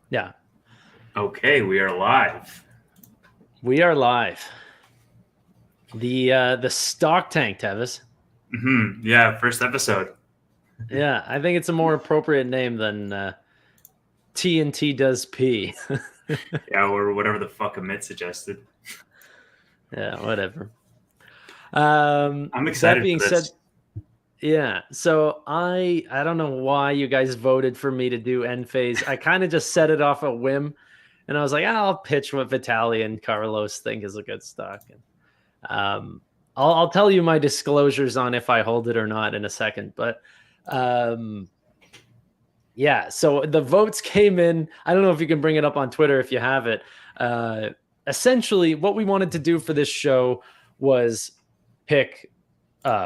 Yeah, Okay, we are live. we are live. The stock tank, Tevis. Yeah, first episode. Yeah, I think it's a more appropriate name than TNT does P. Yeah, or whatever the fuck Amit suggested. Yeah, whatever. I'm That excited for being said, this. yeah. So I don't know why you guys voted for me to do Enphase. I kind of just set it off a whim, and I was like, I'll pitch what Vitaly and Carlos think is a good stock. And I'll tell you my disclosures on if I hold it or not in a second, but. Um, Yeah, so the votes came in. I don't know if you can bring it up on Twitter if you have it. Uh, Essentially, what we wanted to do for this show was pick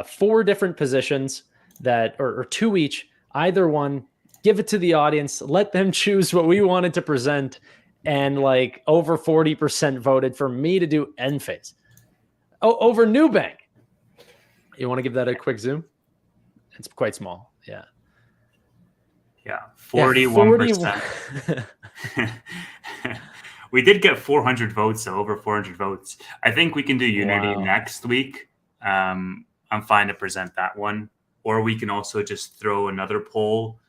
four different positions that, or two each, either one, give it to the audience, let them choose what we wanted to present, and like over 40% voted for me to do Enphase. Oh, over Newbank. You want to give that a quick zoom? It's quite small. Yeah. Yeah, Yeah, 41. 41%. We did get 400 votes, so over 400 votes. I think we can do Unity Wow. next week. I'm fine to present that one. Or we can also just throw another poll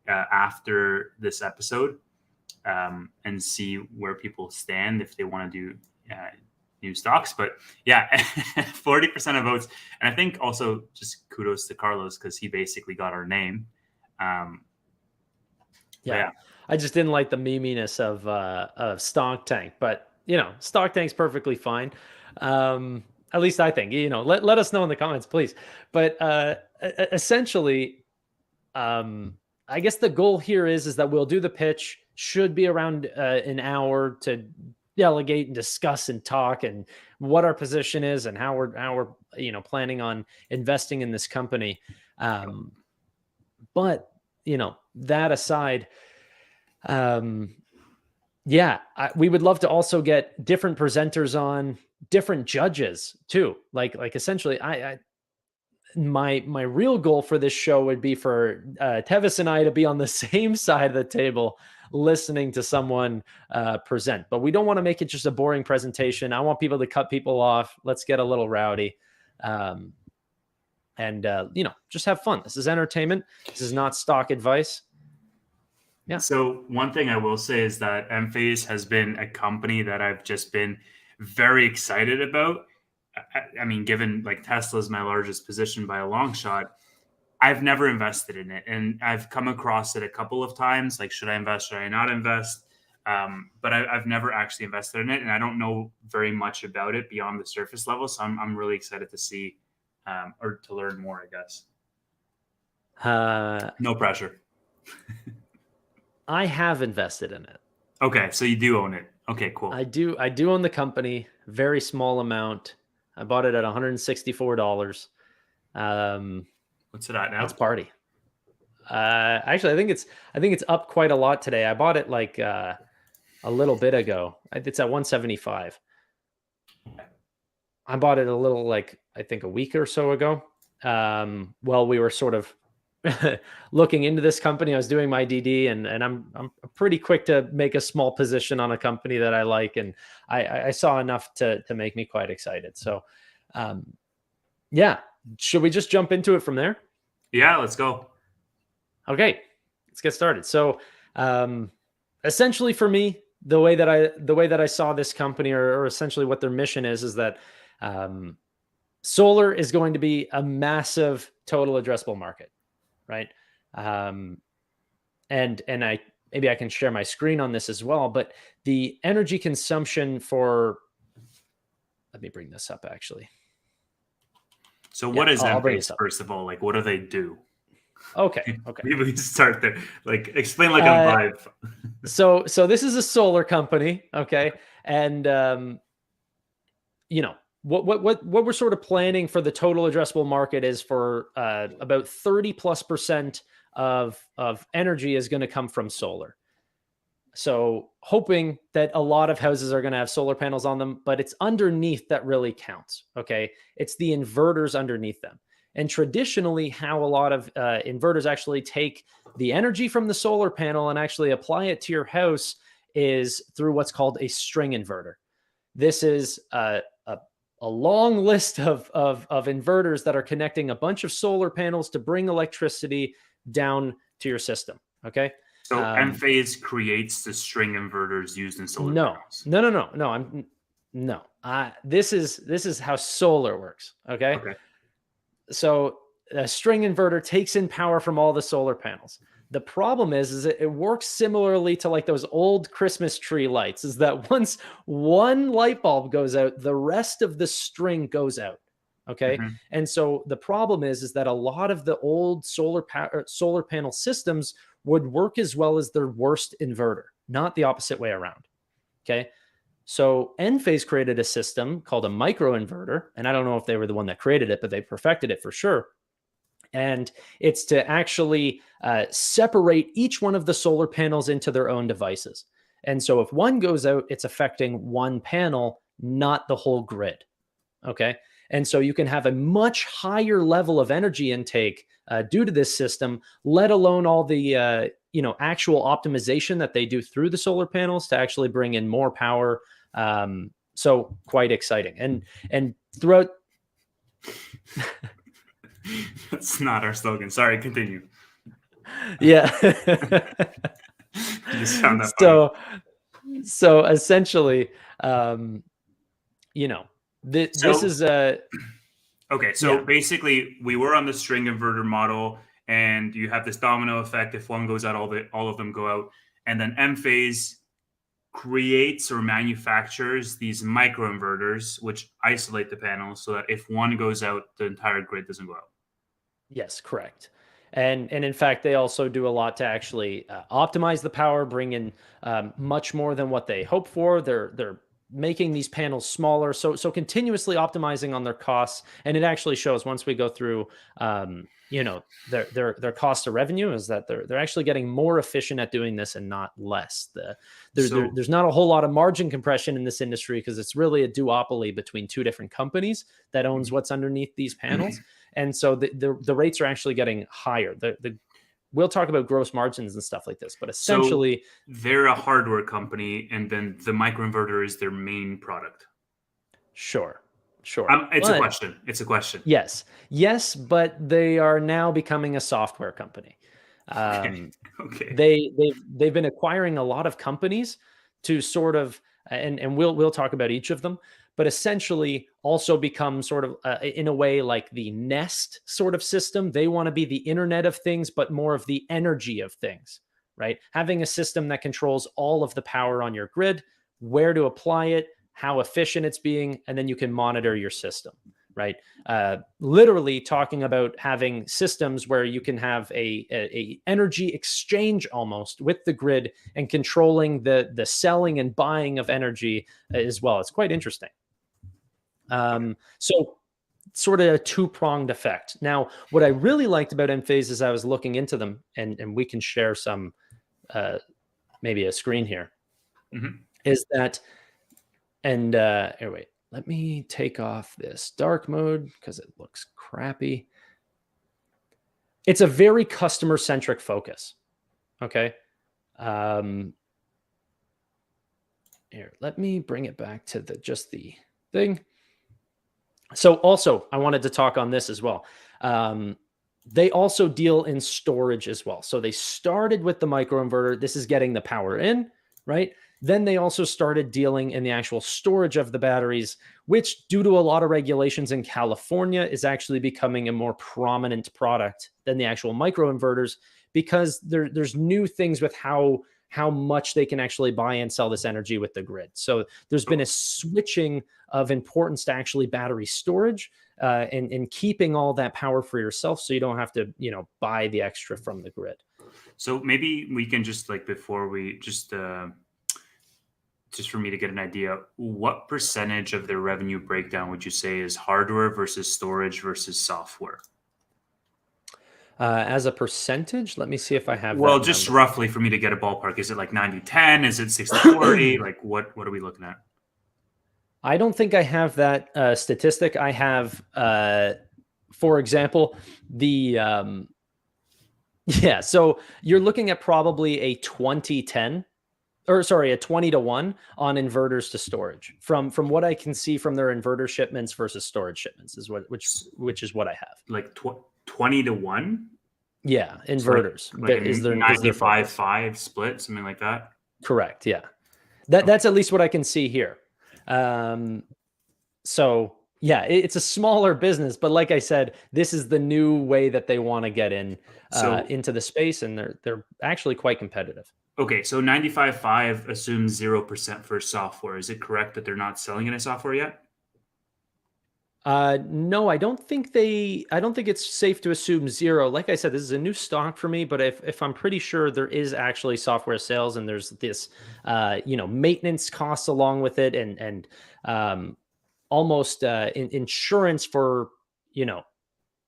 after this episode and see where people stand if they want to do new stocks. But yeah, 40% of votes. And I think also just kudos to Carlos because he basically got our name. Um, but Yeah. yeah, I just didn't like the meminess of Stonk Tank, but Stonk Tank's perfectly fine. At least I think. Let us know in the comments, please. But essentially, I guess the goal here is that we'll do the pitch. Should be around an hour to delegate and discuss and talk and what our position is and how we're planning on investing in this company. Um, but that aside, um, yeah, we would love to also get different presenters on, different judges too. Like essentially, my real goal for this show would be for Tevis and I to be on the same side of the table listening to someone present. But we don't want to make it just a boring presentation. I want people to cut people off. Let's get a little rowdy. Um, and just have fun. This is entertainment. This is not stock advice. Yeah. so one thing I will say is that Enphase has been a company that I've just been very excited about. I mean, given like Tesla is my largest position by a long shot, I've never invested in it, and I've come across it a couple of times. Like, should I invest? Should I not invest? But I've never actually invested in it, and I don't know very much about it beyond the surface level. So I'm really excited to see or to learn more. I guess Uh, no pressure. I have invested in it. Okay, so you do own it. Okay, cool. I do own the company, very small amount. I bought it at $164. What's it at Let's now? party. Actually, I think it's up quite a lot today. I bought it like a little bit ago. It's at 175. I bought it a little, like, I think a week or so ago. Well, we were sort of looking into this company. I was doing my DD, and I'm pretty quick to make a small position on a company that I like, and I saw enough to make me quite excited. So, um, yeah, should we just jump into it from there? Yeah, let's go. Okay, let's get started. So, um, essentially, for me, the way that I saw this company, or essentially what their mission is that um, solar is going to be a massive total addressable market, right? Um, and I maybe I can share my screen on this as well. But the energy consumption for, let me bring this up actually. So, Yeah, what is I'll bring Enphase this up. first of all? Like, what do they do? Okay, okay. Maybe we start there. Like, explain like I'm Uh, five. so this is a solar company, okay, and what we're sort of planning for the total addressable market is for about 30+% of energy is going to come from solar. So hoping that a lot of houses are going to have solar panels on them, but it's underneath that really counts. Okay. It's the inverters underneath them. And traditionally, how a lot of inverters actually take the energy from the solar panel and actually apply it to your house is through what's called a string inverter. This is a long list of inverters that are connecting a bunch of solar panels to bring electricity down to your system. Okay. So Um, Enphase creates the string inverters used in solar no, panels. no, no, no, no. No. This is how solar works. Okay. Okay. So a string inverter takes in power from all the solar panels. The problem is it works similarly to like those old Christmas tree lights, is that once one light bulb goes out, the rest of the string goes out. Okay. Mhm. And so the problem is that a lot of the old solar panel systems would work as well as their worst inverter, not the opposite way around. Okay. So Enphase created a system called a microinverter, and I don't know if they were the one that created it, but they perfected it for sure. And it's to actually separate each one of the solar panels into their own devices. And so if one goes out, it's affecting one panel, not the whole grid. Okay. And so you can have a much higher level of energy intake due to this system, let alone all the actual optimization that they do through the solar panels to actually bring in more power. So quite exciting. And throughout. That's not our slogan. Sorry, continue. Yeah. You just found that funny. So essentially, um, you know, this So is a okay, so yeah. basically we were on the string inverter model, and you have this domino effect. If one goes out, all of them go out. And then Enphase creates or manufactures these microinverters, which isolate the panels so that if one goes out, the entire grid doesn't go out. Yes, correct. And in fact, they also do a lot to actually optimize the power, bring in much more than what they hope for. They're making these panels smaller, so continuously optimizing on their costs, and it actually shows once we go through, their cost of revenue is that they're actually getting more efficient at doing this and not less. So There's not a whole lot of margin compression in this industry because it's really a duopoly between two different companies that owns what's underneath these panels. And so the rates are actually getting higher. We'll talk about gross margins and stuff like this, but so essentially, they're a hardware company, and then the microinverter is their main product. sure, sure. It's a But question. It's a question. yes, but they are now becoming a software company. Okay. Um, Okay. they've been acquiring a lot of companies to sort of, and we'll talk about each of them, but essentially also become sort of in a way like the Nest sort of system. They want to be the Internet of Things, but more of the energy of things, right? Having a system that controls all of the power on your grid, where to apply it, how efficient it's being, and then you can monitor your system, right? Literally talking about having systems where you can have a energy exchange almost with the grid and controlling the selling and buying of energy as well. It's quite interesting. So sort of a two-pronged effect. Now, what I really liked about Enphase is I was looking into them, and we can share some maybe a screen here. Mhm. Is that and here, wait, let me take off this dark mode because it looks crappy. It's a very customer centric focus. Okay. Um, Here, let me bring it back to just the thing. So also, I wanted to talk on this as well. They also deal in storage as well. So they started with the microinverter. This is getting the power in, right? Then they also started dealing in the actual storage of the batteries, which, due to a lot of regulations in California, is actually becoming a more prominent product than the actual microinverters because there's new things with how much they can actually buy and sell this energy with the grid. So there's been a switching of importance to actually battery storage and keeping all that power for yourself, so you don't have to buy the extra from the grid. So maybe we can just like before we just for me to get an idea, what percentage of their revenue breakdown would you say is hardware versus storage versus software? As a percentage, let me see if I have Well, that just number. roughly for me to get a ballpark. Is it like 90-10? Is it 60-40? Like what are we looking at? I don't think I have that statistic. I have for example, the yeah, so you're looking at probably a 2010, or sorry, a 20-1 on inverters to storage. From what I can see from their inverter shipments versus storage shipments is which is what I have. Like 20 to 1. Yeah, So inverters like a is their focus. 95-5 split, something like that. Correct. Yeah. Okay. That's at least what I can see here. Um, so yeah, it's a smaller business, but like I said, this is the new way that they want to get So into the space, and they're actually quite competitive. okay, so 95-5 assumes 0% for software. Is it correct that they're not selling any software yet? No, I don't think it's safe to assume zero. Like I said, this is a new stock for me, but if I'm pretty sure there is actually software sales, and there's this, maintenance costs along with it, and almost insurance for,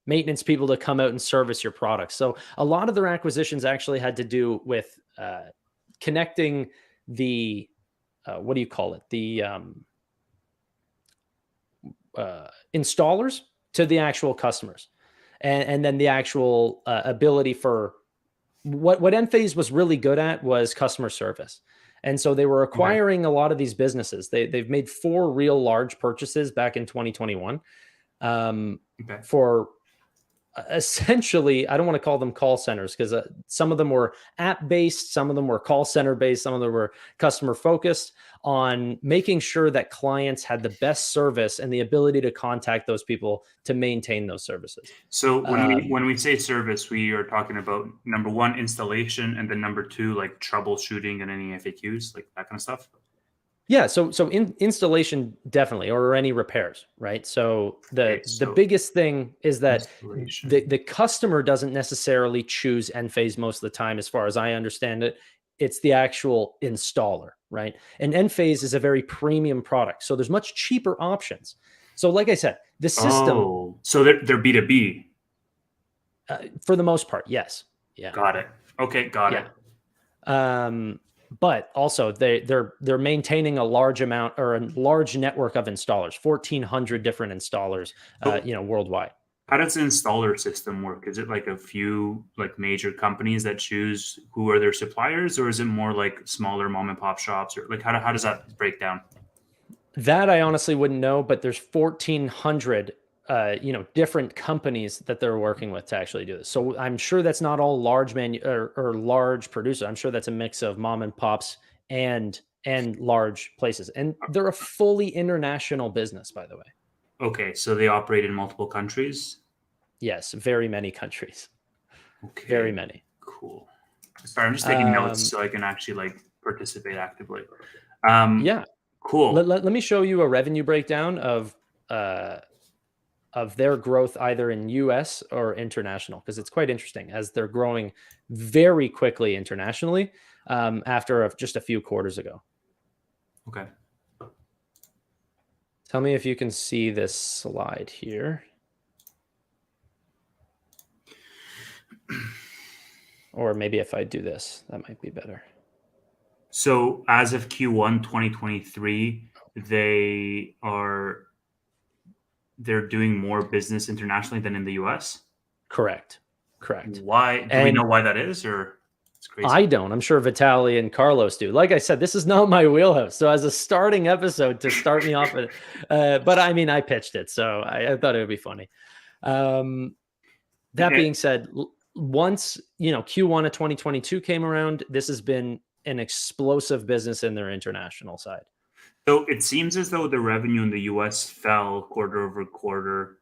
maintenance people to come out and service your products. So a lot of their acquisitions actually had to do with connecting the, what do you call it? The, installers to the actual customers, and then the actual ability for what Enphase was really good at was customer service. And so they were Okay. acquiring a lot of these businesses. They've made 4 real large purchases back in 2021, Okay. for essentially, I don't want to call them call centers, because some of them were app based, some of them were call center based, some of them were customer focused on making sure that clients had the best service and the ability to contact those people to maintain those services. So Um, when we say service, we are talking about number one, installation, and then number two, like troubleshooting and any FAQs, like that kind of stuff. Yeah, so installation definitely, or any repairs, right? So Okay, the so biggest thing is that installation. the customer doesn't necessarily choose Enphase most of the time, as far as I understand it. It's the actual installer, right? And Enphase is a very premium product, so there's much cheaper options. So, like I said, the system, Oh, so they're B2B. for the most part, yes, yeah, Got it. Okay, got yeah. it. But also they're maintaining a large amount, or a large network of installers, 1,400 different installers, So worldwide. how does the installer system work? Is it like a few like major companies that choose who are their suppliers, or is it more like smaller mom and pop shops, or like how does that break down? That I honestly wouldn't know, but there's 1,400, different companies that they're working with to actually do this. So I'm sure that's not all large or large producers. I'm sure that's a mix of mom and pops and large places. And they're a fully international business, by the way. Okay, so they operate in multiple countries. Yes, very many countries, very Okay, many. cool. Sorry, I'm just taking notes Um, so I can actually like participate actively. Um, yeah, cool. let me show you a revenue breakdown uh, of their growth, either in US or international, because it's quite interesting, as they're growing very quickly internationally, after just a few quarters ago. Okay. Tell me if you can see this slide here, or maybe if I do this, that might be better. So as of Q1 2023, they're doing more business internationally than in the US. Correct. Correct. Why? Do we know And why that is, or it's crazy? I don't. I'm sure Vitaly and Carlos do. Like I said, this is not my wheelhouse. So as a starting episode to start me off, but I mean, I pitched it, so I thought it would be funny. Um, that Eh, being said, once Q1 of 2022 came around, this has been an explosive business in their international side. So it seems as though the revenue in the US fell quarter over quarter.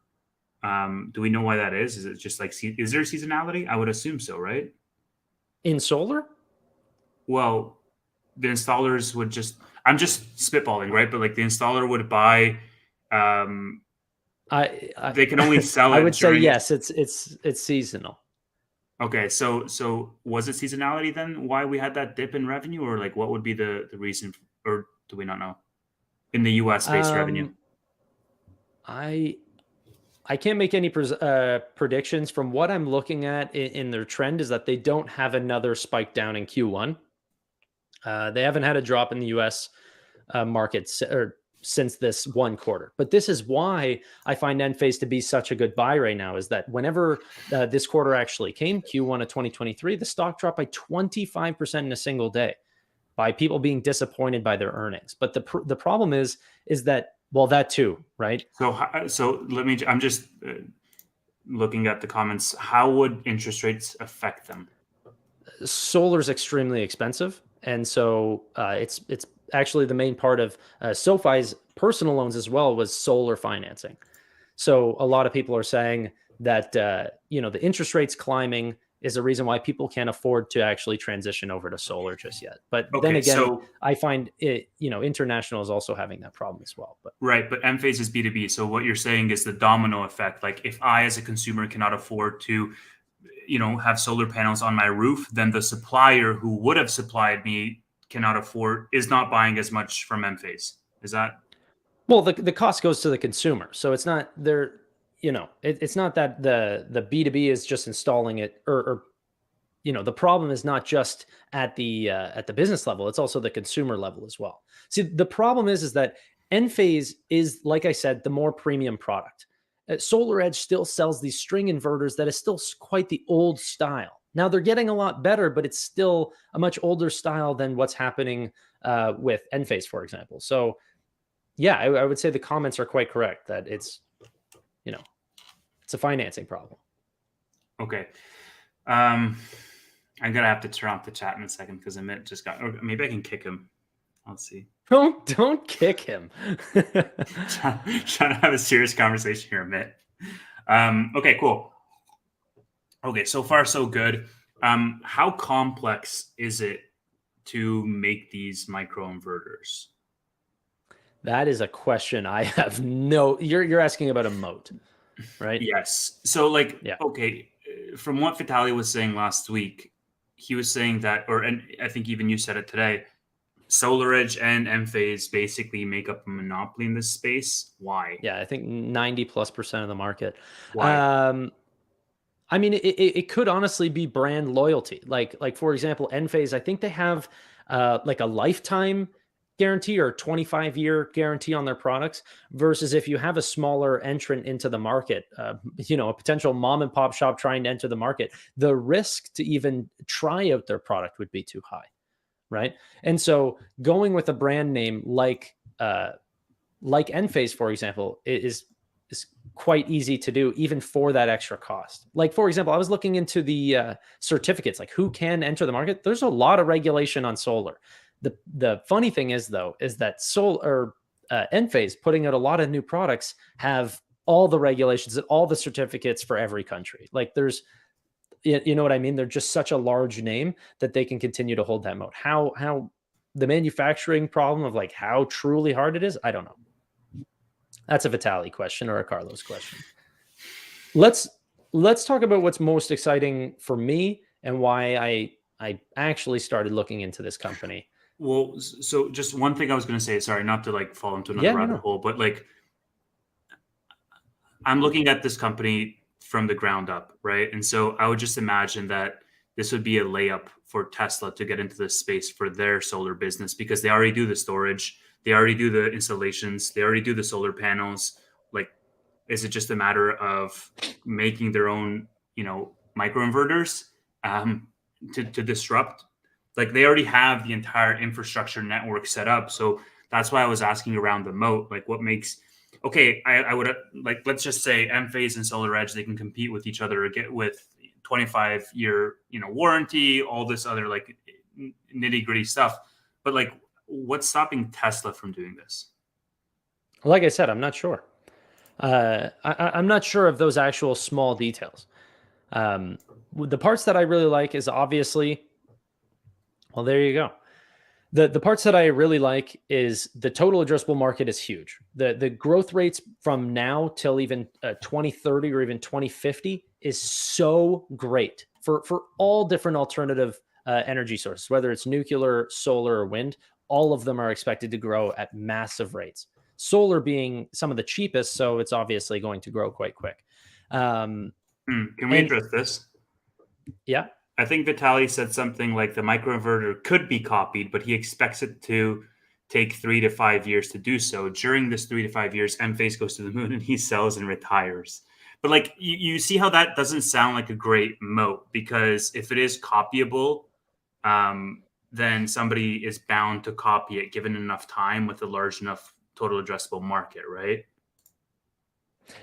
Do we know why that is? Is it just like is there seasonality? I would assume so, right? In solar, Well, the installers would just I'm just spitballing, right? But like the installer would buy um I they can only sell I it would say during yes. It's seasonal. okay, so was it seasonality then why we had that dip in revenue, or like what would be the reason, or do we not know in the US based revenue? Um, I I can't make any predictions. From what I'm looking at in their trend, is that they don't have another spike down in Q1. They haven't had a drop in the U.S. Market, or since this one quarter. But this is why I find Enphase to be such a good buy right now, is that whenever this quarter actually came, Q1 of 2023, the stock dropped by 25% in a single day by people being disappointed by their earnings. But the problem is that, well, that too, right? So let me. I'm just looking at the comments. How would interest rates affect them? Solar is extremely expensive, and so it's actually the main part of SoFi's personal loans as well was solar financing. So a lot of people are saying that the interest rates climbing is a reason why people can't afford to actually transition over to solar just yet. But then Okay, again, so I find it, international is also having that problem as well. But right, but Enphase is B2B. So what you're saying is the domino effect. Like if I as a consumer cannot afford to, have solar panels on my roof, then the supplier who would have supplied me is not buying as much from Enphase. Is that well, the cost goes to the consumer, so it's not there. It's not that the B2B is just installing it, or the problem is not just at the business level, it's also the consumer level as well. See, the problem is that Enphase is, like I said, the more premium product. Solar Edge still sells these string inverters that is still quite the old style. Now they're getting a lot better, but it's still a much older style than what's happening with Enphase, for example. So yeah, I would say the comments are quite correct that you know it's a financing problem. okay? I'm gonna have to turn off the chat in a second because Amit just got. Or maybe I can kick him. Let's see. Don't kick him. Trying to have a serious conversation here, Amit. Okay, cool. Okay, so far so good. How complex is it to make these microinverters? That is a question I have no. You're asking about a moat, right? Yes. So, like, Yeah. okay, from what Vitaly was saying last week, he was saying that, and I think even you said it today. SolarEdge and Enphase basically make up a monopoly in this space. Why? Yeah, I think 90+% of the market. Why? Um, I mean, it could honestly be brand loyalty. Like for example, Enphase, I think they have like a lifetime guarantee or 25-year guarantee on their products. Versus if you have a smaller entrant into the market, a potential mom and pop shop trying to enter the market, the risk to even try out their product would be too high, right? And so going with a brand name like Enphase, for example, is quite easy to do, even for that extra cost. Like, for example, I was looking into the certificates, like who can enter the market. There's a lot of regulation on solar. The funny thing is, though, is that solar Enphase putting out a lot of new products have all the regulations and all the certificates for every country. Like, there's, you know what I mean? They're just such a large name that they can continue to hold that moat. How the manufacturing problem of like how truly hard it is, I don't know. That's a Vitali question or a Carlos question. Let's talk about what's most exciting for me and why I actually started looking into this company. Well, so just one thing I was going to say, sorry, not to like fall into another Yeah, no, rabbit no. hole, but like I'm looking at this company from the ground up, right? And so I would just imagine that this would be a layup for Tesla to get into this space for their solar business because they already do the storage, they already do the installations, they already do the solar panels. Like, is it just a matter of making their own, microinverters to disrupt? Like, they already have the entire infrastructure network set up. So that's why I was asking around the moat, like what makes okay, I would like let's just say Enphase and SolarEdge they can compete with each other get with 25-year warranty, all this other like nitty gritty stuff. But like, what's stopping Tesla from doing this? Like I said, I'm not sure. I'm not sure of those actual small details. The parts that I really like is obviously, well, there you go. The parts that I really like is the total addressable market is huge. The growth rates from now till even 2030 or even 2050 is so great for all different alternative energy sources, whether it's nuclear, solar, or wind. All of them are expected to grow at massive rates. Solar being some of the cheapest, so it's obviously going to grow quite quick. Can we And address this? yeah, I think Vitaly said something like the microinverter could be copied, but he expects it to take 3 to 5 years to do so. During this 3 to 5 years, Enphase goes to the moon and he sells and retires. But like you see how that doesn't sound like a great moat, because if it is copyable, then somebody is bound to copy it given enough time with a large enough total addressable market, right?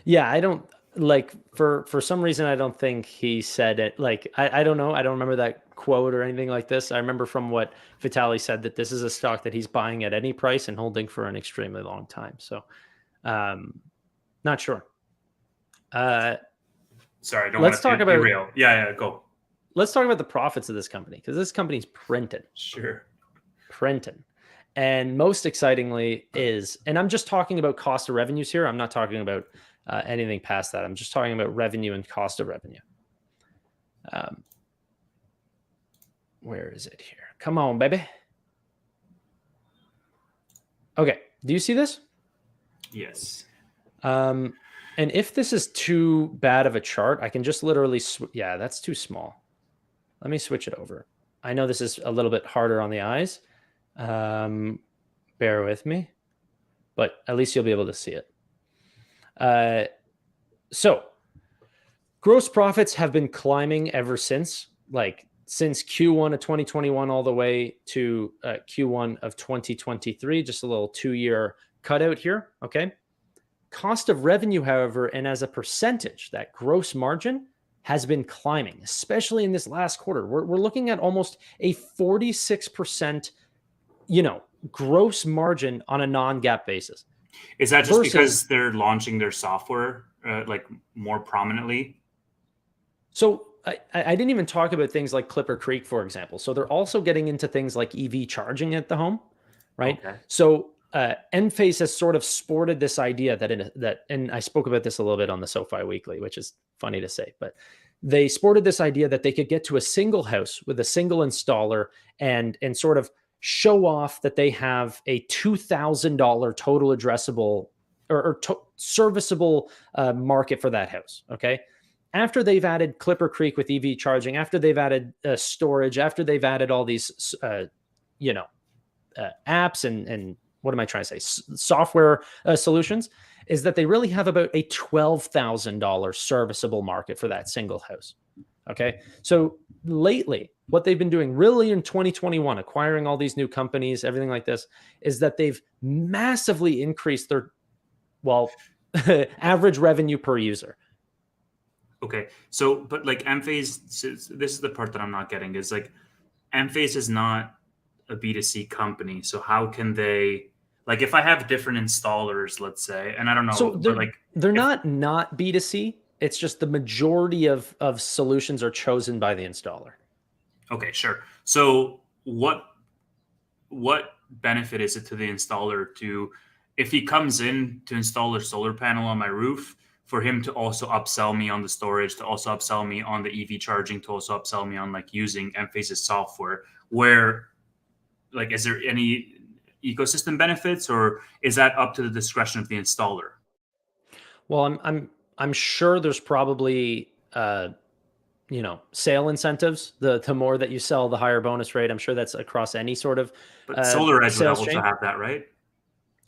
Yeah, I don't like for some reason I don't think he said it. Like I don't know. I don't remember that quote or anything like this. I remember from what Vitali said that this is a stock that he's buying at any price and holding for an extremely long time. So um not sure. Uh Sorry, I don't let's want talk to about derail. Yeah, go. let's talk about the profits of this company because this company's Sure. printing. And most excitingly is, and I'm just talking about cost of revenues here. I'm not talking about anything past that. I'm just talking about revenue and cost of revenue. Where is it here? Come on, baby. Okay. Do you see this? Yes. And if this is too bad of a chart, I can just literally, yeah, that's too small. Let me switch it over. I know this is a little bit harder on the eyes. Bear with me, but at least you'll be able to see it. So gross profits have been climbing ever since, like since Q1 of 2021 all the way to Q1 of 2023, just a little 2-year cutout here. Okay. Cost of revenue, however, and as a percentage, that gross margin has been climbing, especially in this last quarter. We're looking at almost a 46%, gross margin on a non-GAAP basis. Is that just Versus, because they're launching their software like more prominently? so I didn't even talk about things like Clipper Creek, for example. So they're also getting into things like EV charging at the home, right? Okay. So Enphase has sort of sported this idea and I spoke about this a little bit on the SoFi Weekly, which is funny to say, but they sported this idea that they could get to a single house with a single installer and sort of show off that they have a $2,000 total addressable or serviceable market for that house. Okay. After they've added Clipper Creek with EV charging, after they've added storage, after they've added all these, apps and what am I trying to say? Software solutions, is that they really have about a $12,000 serviceable market for that single house. Okay. So lately, what they've been doing really in 2021, acquiring all these new companies, everything like this, is that they've massively increased their, average revenue per user. Okay. So, but like Enphase, this is the part that I'm not getting is like Enphase is not a B2C company. So how can they, like, if I have different installers, let's say, and I don't So know, but like, they're if, not B2C. It's just the majority of solutions are chosen by the installer. okay, sure. So what benefit is it to the installer to, if he comes in to install a solar panel on my roof, for him to also upsell me on the storage, to also upsell me on the EV charging, to also upsell me on like using Enphase's software? Where, like, is there any ecosystem benefits, or is that up to the discretion of the installer? Well, I'm sure there's probably sale incentives. The more that you sell, the higher bonus rate. I'm sure that's across any sort of But Solar Edge would sales also chain. have that, right?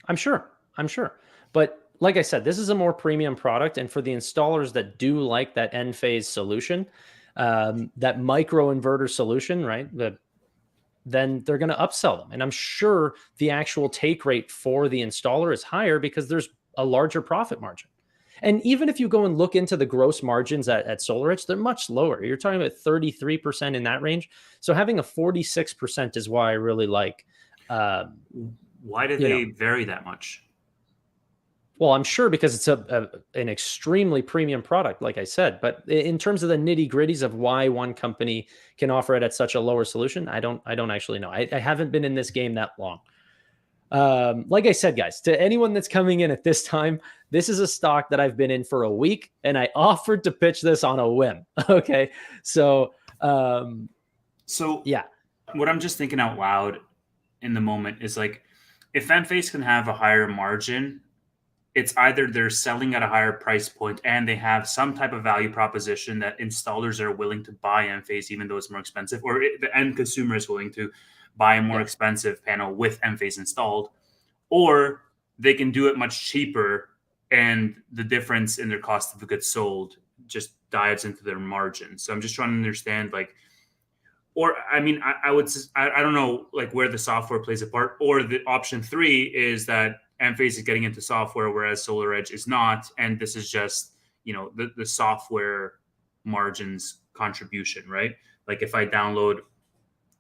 I'm sure. I'm sure. But like I said, this is a more premium product, and for the installers that do like that Enphase solution, that micro inverter solution, right? Then they're going to upsell them. And I'm sure the actual take rate for the installer is higher because there's a larger profit margin. And even if you go and look into the gross margins at SolarEdge, they're much lower. You're talking about 33% in that range. So having a 46% is why I really like. Why do You know, they vary that much? well, I'm sure because it's an extremely premium product, like I said. But in terms of the nitty gritties of why one company can offer it at such a lower solution, I don't actually know. I haven't been in this game that long. Like I said, guys, to anyone that's coming in at this time, this is a stock that I've been in for a week, and I offered to pitch this on a whim. Okay, so So yeah. what I'm just thinking out loud in the moment is like, if Enphase can have a higher margin, it's either they're selling at a higher price point and they have some type of value proposition that installers are willing to buy Enphase even though it's more expensive, or the end consumer is willing to buy a more Yeah. expensive panel with Enphase installed, or they can do it much cheaper, and the difference in their cost of the goods sold just dives into their margin. So I'm just trying to understand, like, or I mean, I would, I don't know, like where the software plays a part, or the option three is that Enphase is getting into software, whereas SolarEdge is not, and this is just, the software margins contribution, right? Like if I download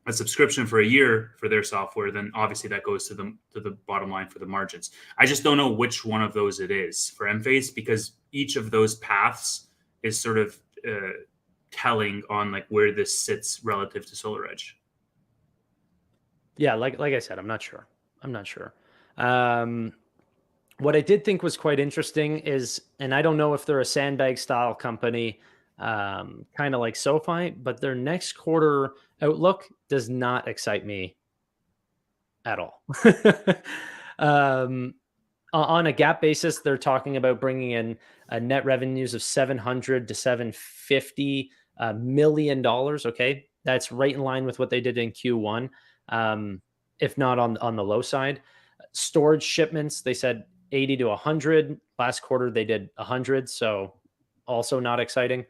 a subscription for a year for their software, then obviously that goes to the bottom line for the margins. I just don't know which one of those it is for Enphase, because each of those paths is sort of telling on like where this sits relative to SolarEdge. Yeah, like I said, I'm not sure. I'm not sure. Um, what I did think was quite interesting is, and I don't know if they're a sandbag style company, kind of like SoFi, but their next quarter outlook does not excite me at all. um, on a gap basis, they're talking about bringing in net revenues of 700 to 750 million dollars. Okay, that's right in line with what they did in Q1, if not on the low side. Storage shipments, they said 80 to 100. Last quarter they did 100, so also not exciting.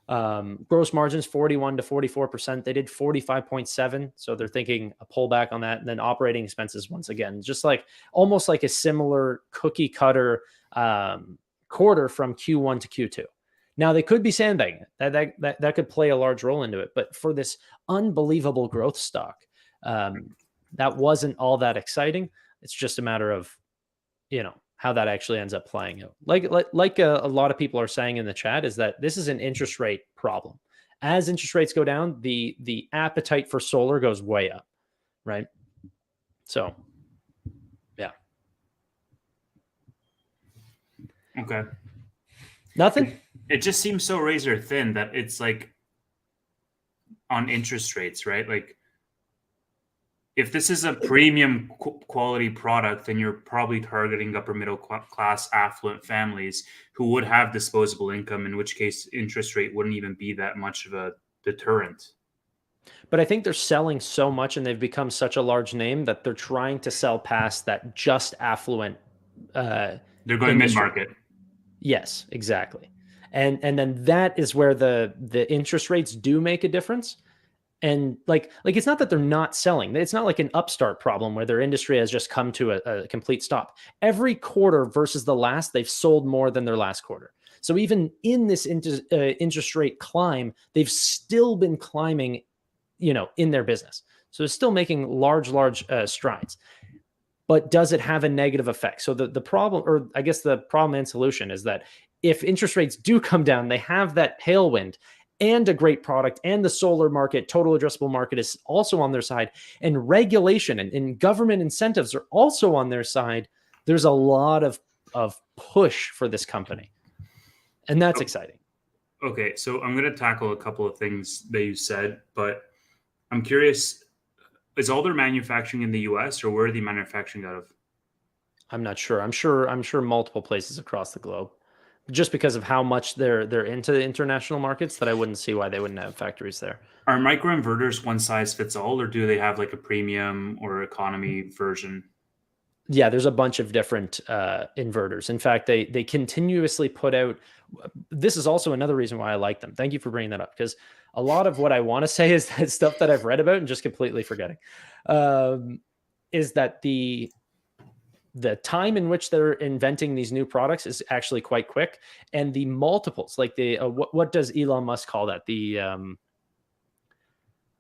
Gross margins 41 to 44%. They did 45.7. So they're thinking a pullback on that. And then operating expenses, once again, just like almost like a similar cookie cutter quarter from Q1 to Q2. Now they could be sandbagging it. That could play a large role into it. But for this unbelievable growth stock, that wasn't all that exciting. It's just a matter of, how that actually ends up playing out. Like a lot of people are saying in the chat, is that this is an interest rate problem. As interest rates go down, the appetite for solar goes way up, right? So, yeah. Okay. Nothing? It just seems so razor thin that it's like on interest rates, right? Like if this is a premium quality product, then you're probably targeting upper middle class affluent families who would have disposable income, in which case interest rate wouldn't even be that much of a deterrent. But I think they're selling so much and they've become such a large name that they're trying to sell past that just affluent They're going mid industry. market. Yes, exactly. And then that is where the interest rates do make a difference. And like it's not that they're not selling. It's not like an upstart problem where their industry has just come to a complete stop. Every quarter versus the last, they've sold more than their last quarter. So even in this interest rate climb, they've still been climbing, in their business. So it's still making large strides. But does it have a negative effect? So the problem, or I guess the problem and solution, is that if interest rates do come down, they have that tailwind and a great product, and the solar market, total addressable market, is also on their side, and regulation and government incentives are also on their side. There's a lot of push for this company, and that's exciting. Okay, so I'm going to tackle a couple of things that you said, but I'm curious, is all their manufacturing in the US, or where are they manufacturing out of? I'm not sure. I'm sure multiple places across the globe, just because of how much they're into the international markets, that I wouldn't see why they wouldn't have factories there. Are microinverters one size fits all, or do they have like a premium or economy version? Yeah, there's a bunch of different inverters. In fact, they continuously put out. This is also another reason why I like them. Thank you for bringing that up, because a lot of what I want to say is that stuff that I've read about and just completely forgetting. Is that the time in which they're inventing these new products is actually quite quick, and the multiples, like the what does Elon Musk call that? The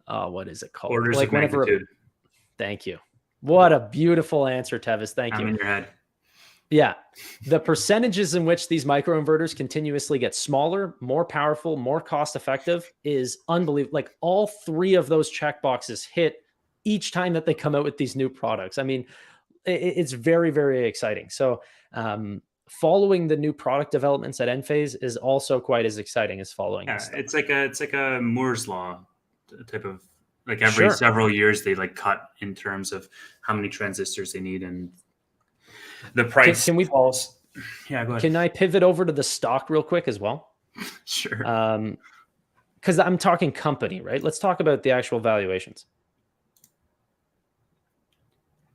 what is it called? Orders Like of whenever. magnitude. Thank you. What a beautiful answer, Tevis. Thank I'm you. in your head. Yeah. The percentages in which these microinverters continuously get smaller, more powerful, more cost effective is unbelievable. Like all three of those check boxes hit each time that they come out with these new products. I mean, it's very, very exciting. So, following the new product developments at Enphase is also quite as exciting as following this Yeah, stuff. it's like a Moore's law type of, like every Sure. several years they like cut in terms of how many transistors they need, and the price Can we falls. Yeah, go ahead. Can I pivot over to the stock real quick as well? Sure. Because I'm talking company, right? Let's talk about the actual valuations.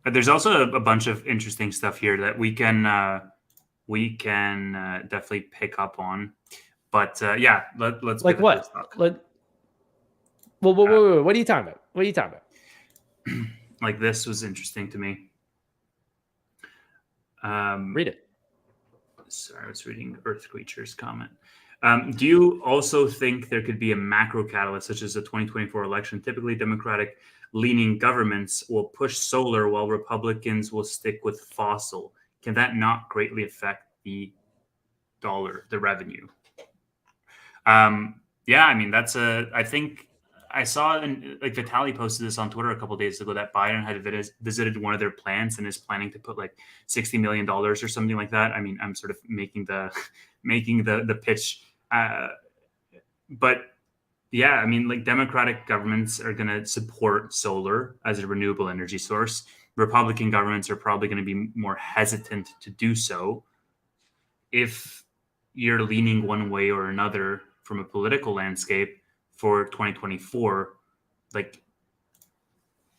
But there's also a bunch of interesting stuff here that we can definitely pick up on. But yeah, let's Like pivot to this what? talk. Well, Uh, what are you talking about? What are you talking about? like this was interesting to me. Read it. Sorry, I was reading Earth Creature's comment. Do you also think there could be a macro catalyst, such as the 2024 election? Typically, Democratic leaning governments will push solar while Republicans will stick with fossil. Can that not greatly affect the dollar, the revenue? Yeah, I mean, I think I saw, like Vitali posted this on Twitter a couple of days ago that Biden had visited one of their plants and is planning to put like $60 million or something like that. I mean, I'm sort of making the making the pitch, but yeah, I mean, like Democratic governments are going to support solar as a renewable energy source. Republican governments are probably going to be more hesitant to do so. If you're leaning one way or another from a political landscape for 2024, like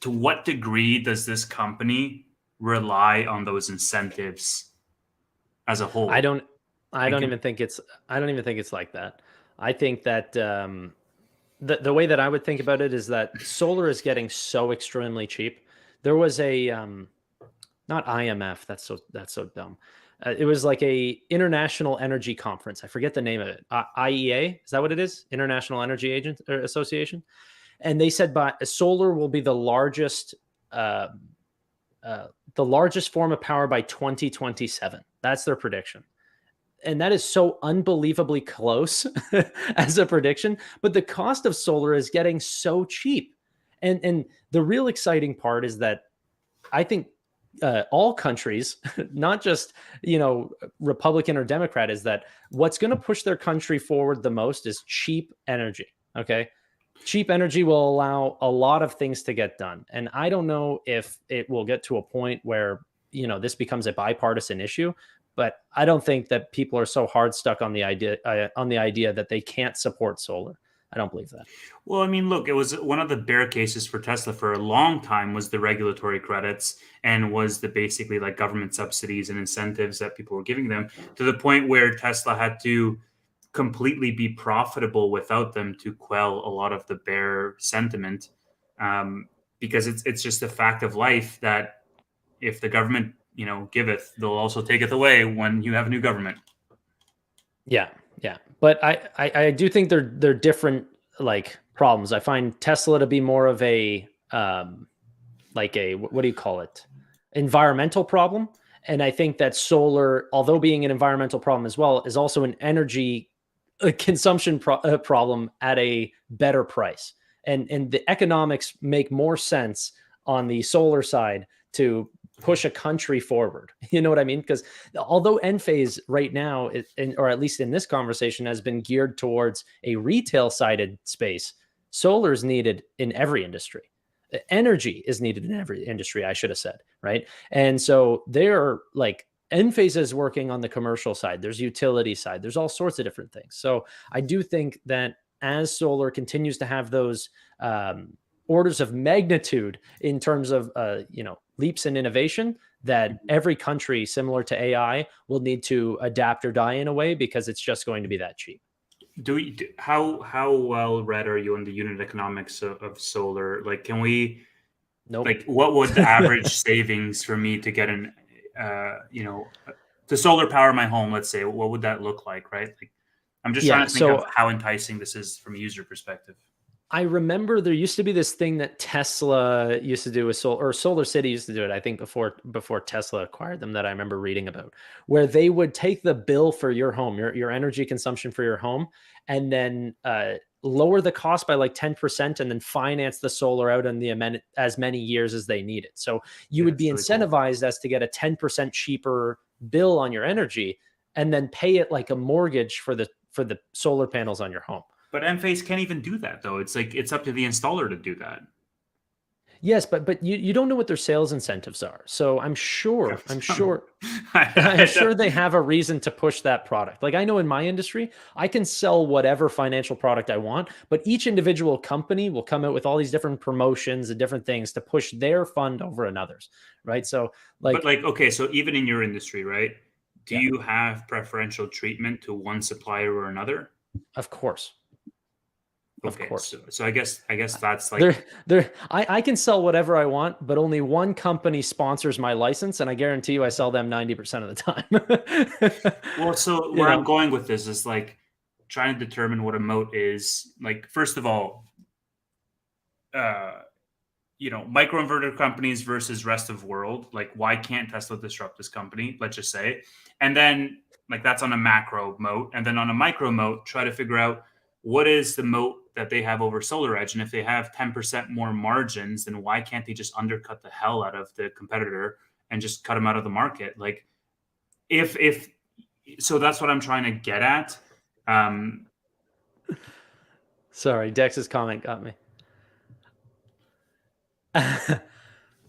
to what degree does this company rely on those incentives as a I whole? don't. I And don't can, even think it's. I don't even think it's like that. I think that the way that I would think about it is that solar is getting so extremely cheap. There was a not IMF. That's so dumb. It was like a International Energy Conference. I forget the name of it. IEA, is that what it is? International Energy Agent or Association. And they said, by solar will be uh, the largest form of power by 2027. That's their prediction. And that is so unbelievably close as a prediction. But the cost of solar is getting so cheap. And the real exciting part is that I think all countries, not just Republican or Democrat, is that what's going to push their country forward the most is cheap energy. Okay, cheap energy will allow a lot of things to get done, and I don't know if it will get to a point where this becomes a bipartisan issue. But I don't think that people are so hard stuck on the idea that they can't support solar. I don't believe that. well, I mean, look, it was one of the bear cases for Tesla for a long time was the regulatory credits and was the basically like government subsidies and incentives that people were giving them to the point where Tesla had to completely be profitable without them to quell a lot of the bear sentiment, because it's just a fact of life that if the government giveth, they'll also taketh away when you have a new government. Yeah, yeah, but I do think they're different like problems. I find Tesla to be more of a like a what do you call it, environmental problem, and I think that solar, although being an environmental problem as well, is also an energy consumption problem at a better price, and the economics make more sense on the solar side to push a country forward. You know what I mean? Because although Enphase right now, or at least in this conversation, has been geared towards a retail sided space, solar is needed in every industry. Energy is needed in every industry, I should have said, right? And so they're like, Enphase is working on the commercial side. There's utility side. There's all sorts of different things. So I do think that as solar continues to have those orders of magnitude in terms of leaps in innovation, that every country, similar to AI, will need to adapt or die in a way, because it's just going to be that cheap. How well read are you on the unit economics of solar? Like, can we Nope. like what would the average savings for me to get an to solar power my home, let's say, what would that look like, right? Like, I'm just trying Yeah. to think of So how enticing this is from a user perspective. I remember there used to be this thing that Tesla used to do with solar, or Solar City used to do it, I think before Tesla acquired them, that I remember reading about, where they would take the bill for your home, your energy consumption for your home, and then lower the cost by like 10% and then finance the solar out in as many years as they need it. So you Yeah, would be it's really cool. incentivized as to get a 10% cheaper bill on your energy, and then pay it like a mortgage for the solar panels on your home. But Enphase can't even do that though. It's like it's up to the installer to do that. Yes, but you don't know what their sales incentives are. So I'm sure they have a reason to push that product. Like I know in my industry, I can sell whatever financial product I want, but each individual company will come out with all these different promotions and different things to push their fund over another's, right? So But like, like, okay, so even in your industry, right? Do yeah, you have preferential treatment to one supplier or another? of course, of Okay, course. so I guess that's like, I can sell whatever I want, but only one company sponsors my license, and I guarantee you I sell them 90% of the time. well, so You where I'm know, going with this is like trying to determine what a moat is. Like, first of all, uh, microinverter companies versus rest of world. Like, why can't Tesla disrupt this company? Let's just say, and then like that's on a macro moat, and then on a micro moat, try to figure out what is the moat that they have over Solar Edge, and if they have 10% more margins, then why can't they just undercut the hell out of the competitor and just cut them out of the market? Like, if so, that's what I'm trying to get at. Um, sorry, Dex's comment got me.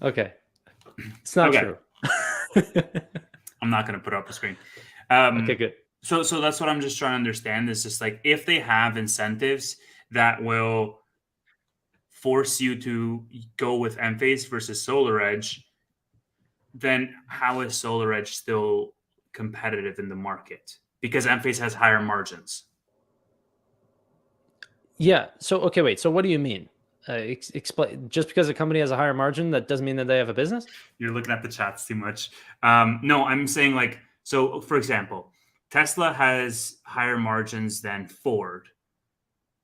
Okay, it's not okay, true. I'm not going to put up a screen. Okay, Um, good. so that's what I'm just trying to understand is just like if they have incentives that will force you to go with Enphase versus Solar Edge, then how is Solar Edge still competitive in the market? Because Enphase has higher margins. Yeah. So, okay, wait. So, what do you mean? Explain. Just because a company has a higher margin, that doesn't mean that they have a business. You're looking at the chats too much. No, I'm saying like, so for example, Tesla has higher margins than Ford.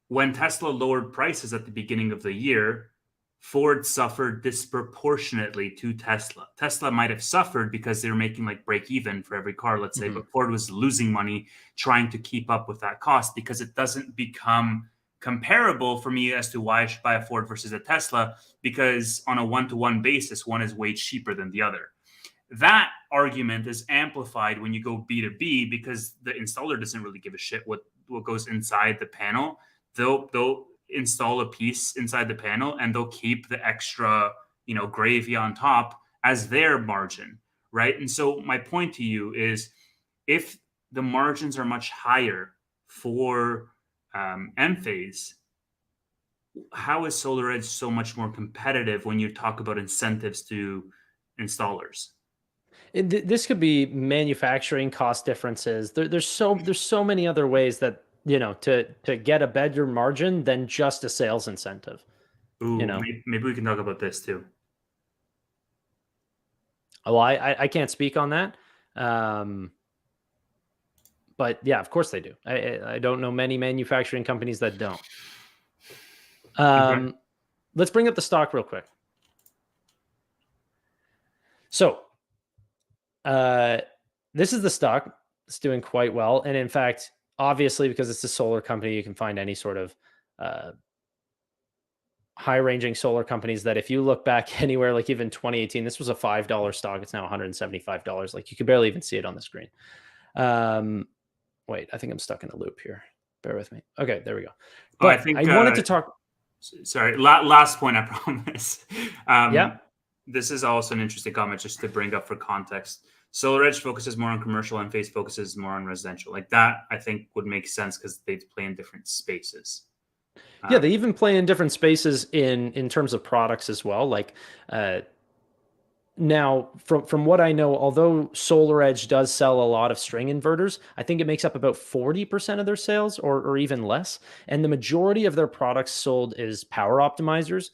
When Tesla lowered prices at the beginning of the year, Ford suffered disproportionately to Tesla. Tesla might have suffered because they were making like break even for every car, let's say, Hmm. but Ford was losing money trying to keep up with that cost because it doesn't become comparable for me as to why I should buy a Ford versus a Tesla because on a one-to-one basis, one is way cheaper than the other. That argument is amplified when you go B2B because the installer doesn't really give a shit what goes inside the panel. They'll install a piece inside the panel and they'll keep the extra, gravy on top as their margin, right? And so my point to you is if the margins are much higher for Enphase, how is SolarEdge so much more competitive when you talk about incentives to installers? This could be manufacturing cost differences. There's so many other ways that to get a better margin than just a sales incentive. You Ooh, know, maybe we can talk about this too. well, I can't speak on that. Um, but yeah, of course they do. I don't know many manufacturing companies that don't. Okay. Um, let's bring up the stock real quick. So, uh, this is the stock. It's doing quite well, and in fact, obviously, because it's a solar company, you can find any sort of uh, high ranging solar companies that if you look back anywhere, like even 2018, this was a $5 stock. It's now $175. Like you could barely even see it on the screen. Um, wait, I think I'm stuck in a loop here. Bear with me. Okay, there we go. Oh, I But I think. wanted to talk. Sorry. Last point. I promise. Yeah. This is also an interesting comment, just to bring up for context. SolarEdge focuses more on commercial, and Phase focuses more on residential. Like that, I think would make sense because they play in different spaces. Yeah, Um, they even play in different spaces in terms of products as well. Like uh now from what I know, although Solar Edge does sell a lot of string inverters, I think it makes up about 40% of their sales or even less. And the majority of their products sold is power optimizers.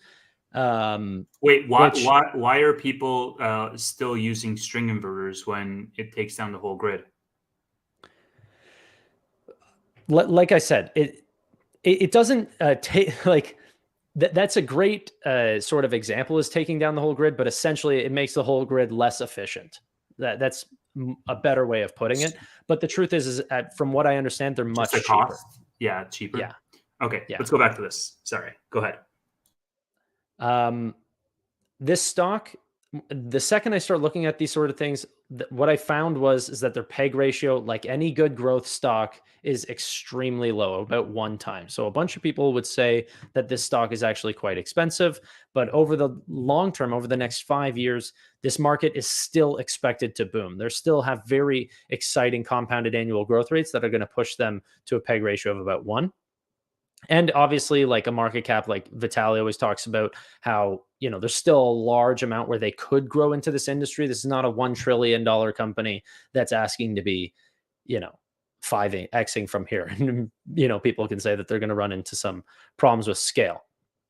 Um, Wait, why which why why are people still using string inverters when it takes down the whole grid? like I said, it doesn't take like that's a great sort of example is taking down the whole grid, but essentially it makes the whole grid less efficient. That's a better way of putting it. But the truth is from what I understand, they're Just the much cheaper. cost? Yeah, cheaper. Yeah, Okay, yeah. let's go back to this. Sorry, go ahead. Um, this stock, The second I start looking at these sort of things, what I found is that their PEG ratio, like any good growth stock, is extremely low, about 1 time. So a bunch of people would say that this stock is actually quite expensive, but over the long term, over the next 5 years, this market is still expected to boom. They still have very exciting compounded annual growth rates that are going to push them to a PEG ratio of about 1. And obviously, like a market cap, like Vitaly always talks about how, there's still a large amount where they could grow into this industry. This is not a $1 trillion company that's asking to be, you know, 5xing from here. And, people can say that they're going to run into some problems with scale.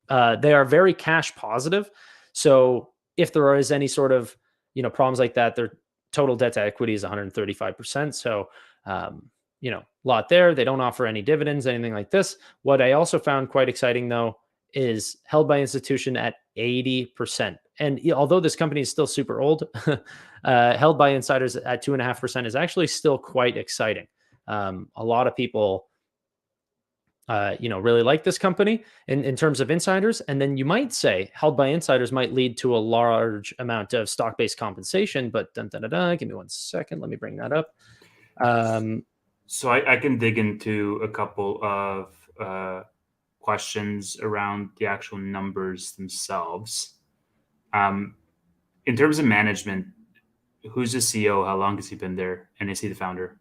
They are very cash positive. So if there is any sort of, problems like that, their total debt to equity is 135%. So, lot there. They don't offer any dividends, anything like this. What I also found quite exciting, though, is held by institution at 80%. And although this company is still super old, held by insiders at 2.5% is actually still quite exciting. A lot of people, really like this company in terms of insiders. And then you might say held by insiders might lead to a large amount of stock-based compensation. But give me 1 second. Let me bring that up. So I can dig into a couple of questions around the actual numbers themselves. In terms of management, who's the CEO? How long has he been there? And is he the founder?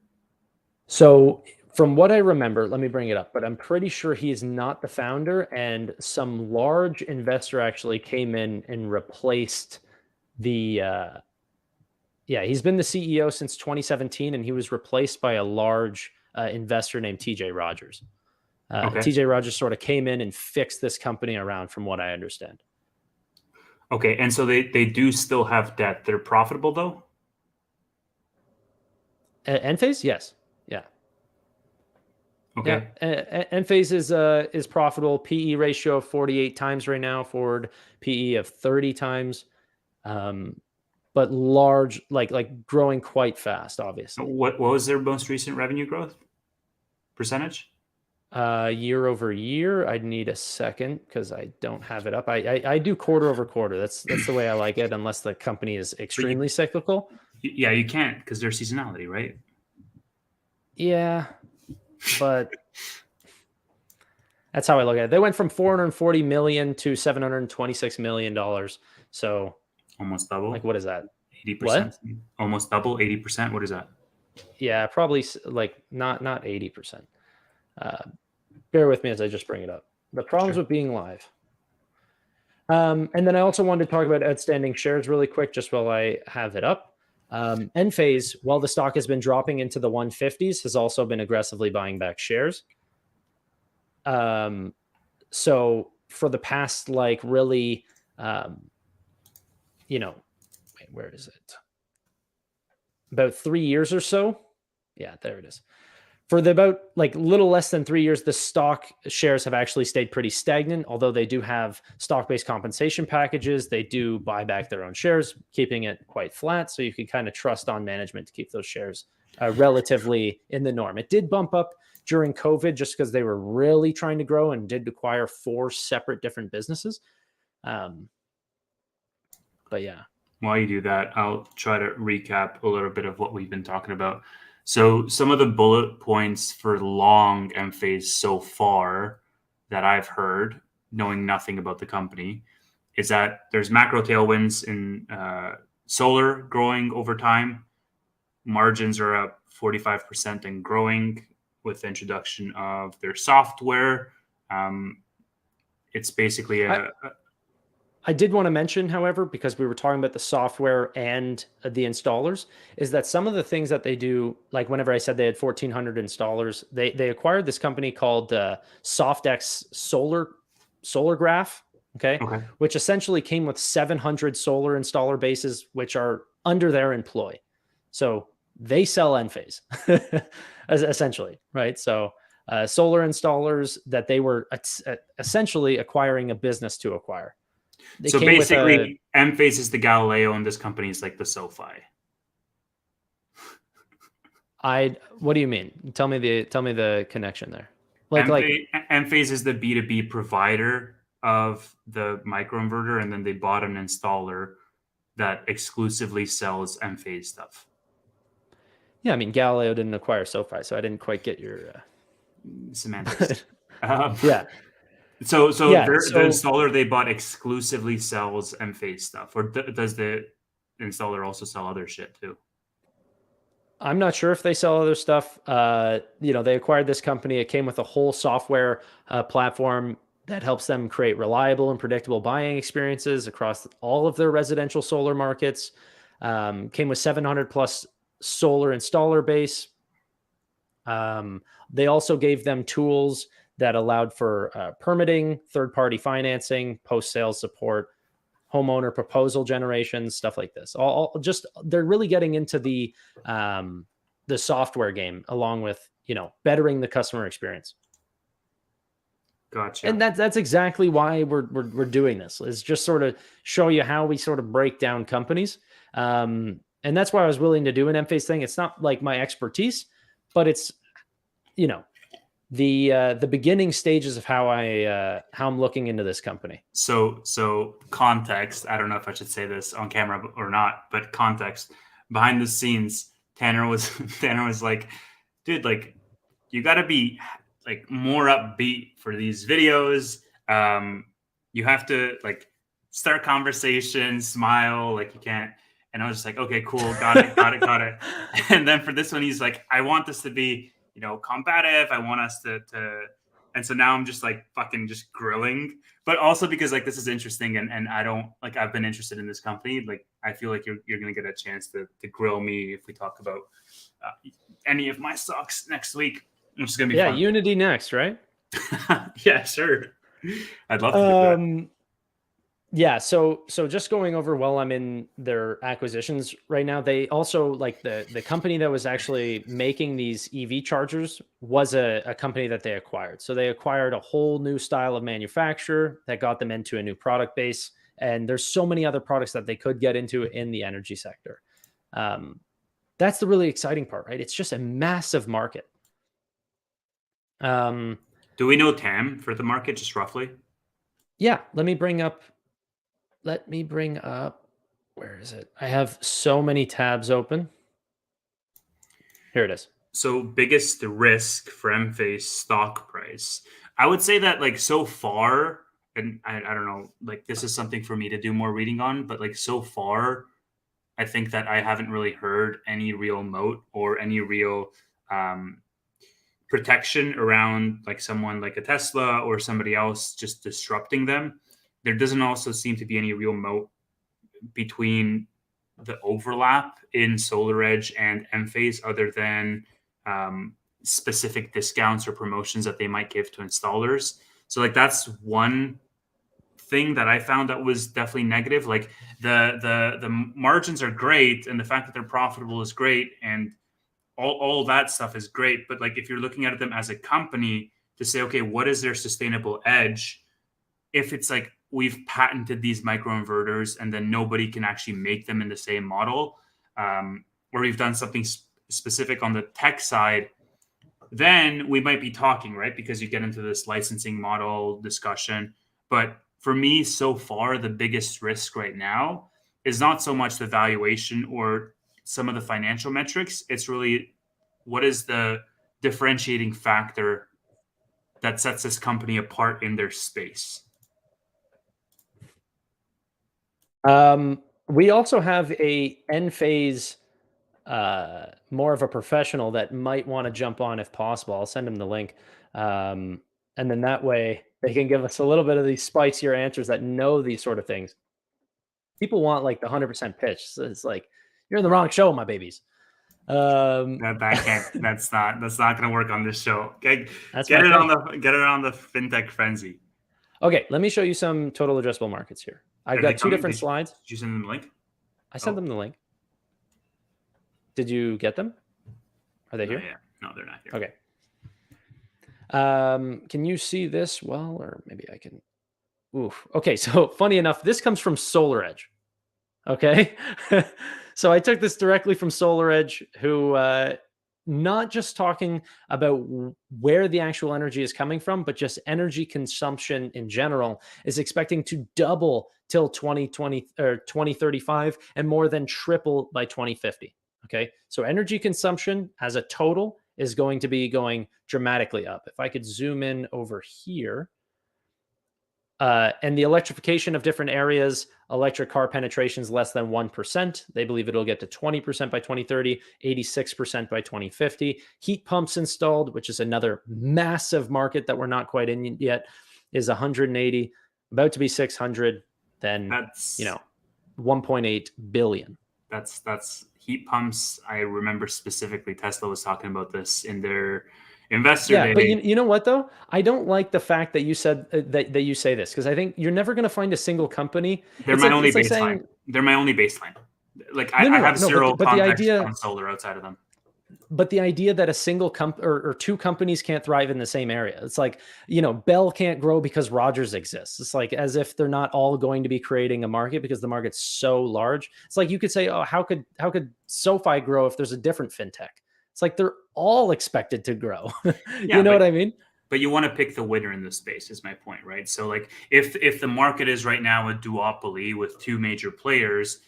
So from what I remember, let me bring it up, but I'm pretty sure he is not the founder, and some large investor actually came in and replaced the he's been the CEO since 2017, and he was replaced by a large investor named TJ Rogers. Okay. TJ Rogers sort of came in and fixed this company around, from what I understand. Okay, and so they do still have debt. They're profitable though? Enphase, yes. Yeah. Okay. Yeah, Enphase is profitable. PE ratio of 48 times right now. Forward PE of 30 times. But large, like growing quite fast, obviously. What was their most recent revenue growth percentage? Year over year, I'd need a second because I don't have it up. I do quarter over quarter. That's the way I like it, unless the company is extremely cyclical. Yeah, you can't because there's seasonality, right? Yeah, but that's how I look at it. They went from 440 million to 726 million dollars. So Almost double. like, what is that? 80%. What? Almost double, 80%. What is that? Yeah, probably like not 80%. Bear with me as I just bring it up. The problems Sure. with being live. And then I also wanted to talk about outstanding shares really quick, just while I have it up. Enphase, while the stock has been dropping into the 150s, has also been aggressively buying back shares. So for the past, like, really, wait, where is it? About 3 years or so. Yeah, there it is. For the about like little less than 3 years, the stock shares have actually stayed pretty stagnant. Although they do have stock-based compensation packages, they do buy back their own shares, keeping it quite flat. So you can kind of trust on management to keep those shares relatively in the norm. It did bump up during COVID just because they were really trying to grow and did acquire 4 separate different businesses. But yeah. While you do that, I'll try to recap a little bit of what we've been talking about. So some of the bullet points for long Enphase so far that I've heard, knowing nothing about the company, is that there's macro tailwinds in solar growing over time. Margins are up 45% and growing with the introduction of their software. It's basically I did want to mention, however, because we were talking about the software and the installers, is that some of the things that they do, like whenever I said they had 1,400 installers, they acquired this company called SoftX Solar Graph, okay, which essentially came with 700 solar installer bases, which are under their employ. So they sell Enphase, essentially, right? So solar installers that they were essentially acquiring a business to acquire. So basically, Enphase is the Galileo, and this company is like the SoFi. What do you mean? Tell me the connection there. Enphase is the B2B provider of the microinverter, and then they bought an installer that exclusively sells Enphase stuff? Yeah, I mean Galileo didn't acquire SoFi, so I didn't quite get your. Semantics. Um, Yeah, so yeah. the So installer they bought exclusively sells Enphase stuff, or does the installer also sell other shit too? I'm not sure if they sell other stuff. They acquired this company. It came with a whole software platform that helps them create reliable and predictable buying experiences across all of their residential solar markets. Came with 700 plus solar installer base. Um, they also gave them tools that allowed for permitting, third party financing, post sales support, homeowner proposal generation, stuff like this. All just they're really getting into the software game along with bettering the customer experience. Gotcha. And that's exactly why we're doing this, is just sort of show you how we sort of break down companies. And that's why I was willing to do an Enphase thing. It's not like my expertise, but it's you know the beginning stages of how I'm looking into this company. So context. I don't know if I should say this on camera or not, but context behind the scenes. Tanner was Tanner was like, dude, like you got to be like more upbeat for these videos. You have to like start conversation, smile, like you can't. And I was just like, okay, cool, got it, got it, got it. And then for this one, he's like, I want this to be, combative. I want us to. And so now I'm just like fucking just grilling, but also because like this is interesting and I don't like I've been interested in this company. Like I feel like you're gonna get a chance to grill me if we talk about any of my stocks next week, which is gonna be Yeah, fun. Unity next, right? Yeah, sure. I'd love to do that. Yeah, so just going over while I'm in their acquisitions right now, they also like the company that was actually making these EV chargers was a company that they acquired. So they acquired a whole new style of manufacturer that got them into a new product base. And there's so many other products that they could get into in the energy sector. Um, that's the really exciting part, right? It's just a massive market. Um, Do we know TAM for the market, just roughly? yeah, let me bring up, where is it? I have so many tabs open. Here it is. So biggest risk for Enphase stock price. I would say that like so far, and I don't know, like this is something for me to do more reading on, but like so far, I think that I haven't really heard any real moat or any real um, protection around like someone like a Tesla or somebody else just disrupting them. There doesn't also seem to be any real moat between the overlap in SolarEdge and Enphase other than specific discounts or promotions that they might give to installers. So like that's one thing that I found that was definitely negative. Like the margins are great and the fact that they're profitable is great and all that stuff is great. But like if you're looking at them as a company to say, okay, what is their sustainable edge? If it's like we've patented these microinverters and then nobody can actually make them in the same model, or we've done something specific on the tech side, then we might be talking, right? Because you get into this licensing model discussion. But for me, so far, the biggest risk right now is not so much the valuation or some of the financial metrics. It's really what is the differentiating factor that sets this company apart in their space. We also have a Enphase, more of a professional that might want to jump on if possible. I'll send him the link. And then that way they can give us a little bit of these spicier answers that know these sort of things. People want like the 100% pitch. So it's like, you're in the wrong show, my babies. That can't. That's not going to work on this show. Get That's get my it on thing. the fintech frenzy. Okay, let me show you some total addressable markets here. I've Are they got two coming? different slides. Did you send them the link? I sent Oh, them the link. Did you get them? Are they here? yeah. No, they're not here. Okay. Can you see this well, or maybe I can? Oof. Okay, so funny enough, this comes from SolarEdge. Okay, so I took this directly from SolarEdge, who not just talking about where the actual energy is coming from, but just energy consumption in general is expecting to double till 2020 or 2035 and more than triple by 2050. Okay. So energy consumption as a total is going to be going dramatically up. If I could zoom in over here, and the electrification of different areas, electric car penetration is less than 1%. They believe it'll get to 20% by 2030, 86% by 2050. Heat pumps installed, which is another massive market that we're not quite in yet, is 180, about to be 600, then, That's 1.8 billion. that's heat pumps. I remember specifically Tesla was talking about this in their investor Yeah, but day. you know what though? I don't like the fact that you said that you say this, because I think you're never going to find a single company. They're It's my like only it's like baseline. saying They're my only baseline. Like no, I no, no, have no. zero But the context idea, on solar outside of them. but the idea that a single or two companies can't thrive in the same area. It's like, Bell can't grow because Rogers exists. It's like as if they're not all going to be creating a market because the market's so large. It's like you could say, oh, how could SoFi grow if there's a different fintech? It's like they're all expected to grow. Yeah, You know what I mean? but you want to pick the winner in this space is my point, right? So like if the market is right now a duopoly with two major players,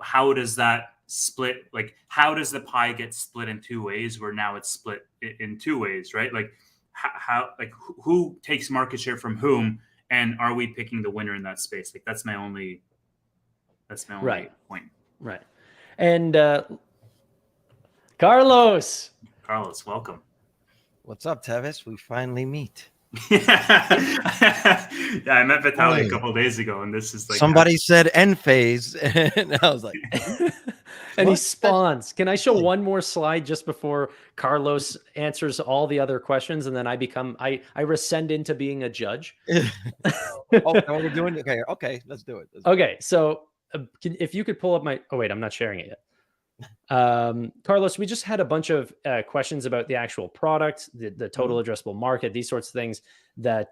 how does that split? Like how does the pie get split in two ways where now it's split in two ways, right? Like how like who takes market share from whom, and are we picking the winner in that space? Like that's my only Right, point. right. And Carlos, Carlos, welcome. What's up, Tevis? We finally meet. Yeah, I met Vitaly a Hi. couple of days ago, and this is like Somebody said Enphase, and I was like, and he What? spawns. Can I show one more slide just before Carlos answers all the other questions, and then I rescind into being a judge? "Oh, what we're doing? Okay, let's do it." Okay, so if you could pull up my, oh wait, I'm not sharing it yet. Carlos, we just had a bunch of questions about the actual product, the total addressable market, these sorts of things that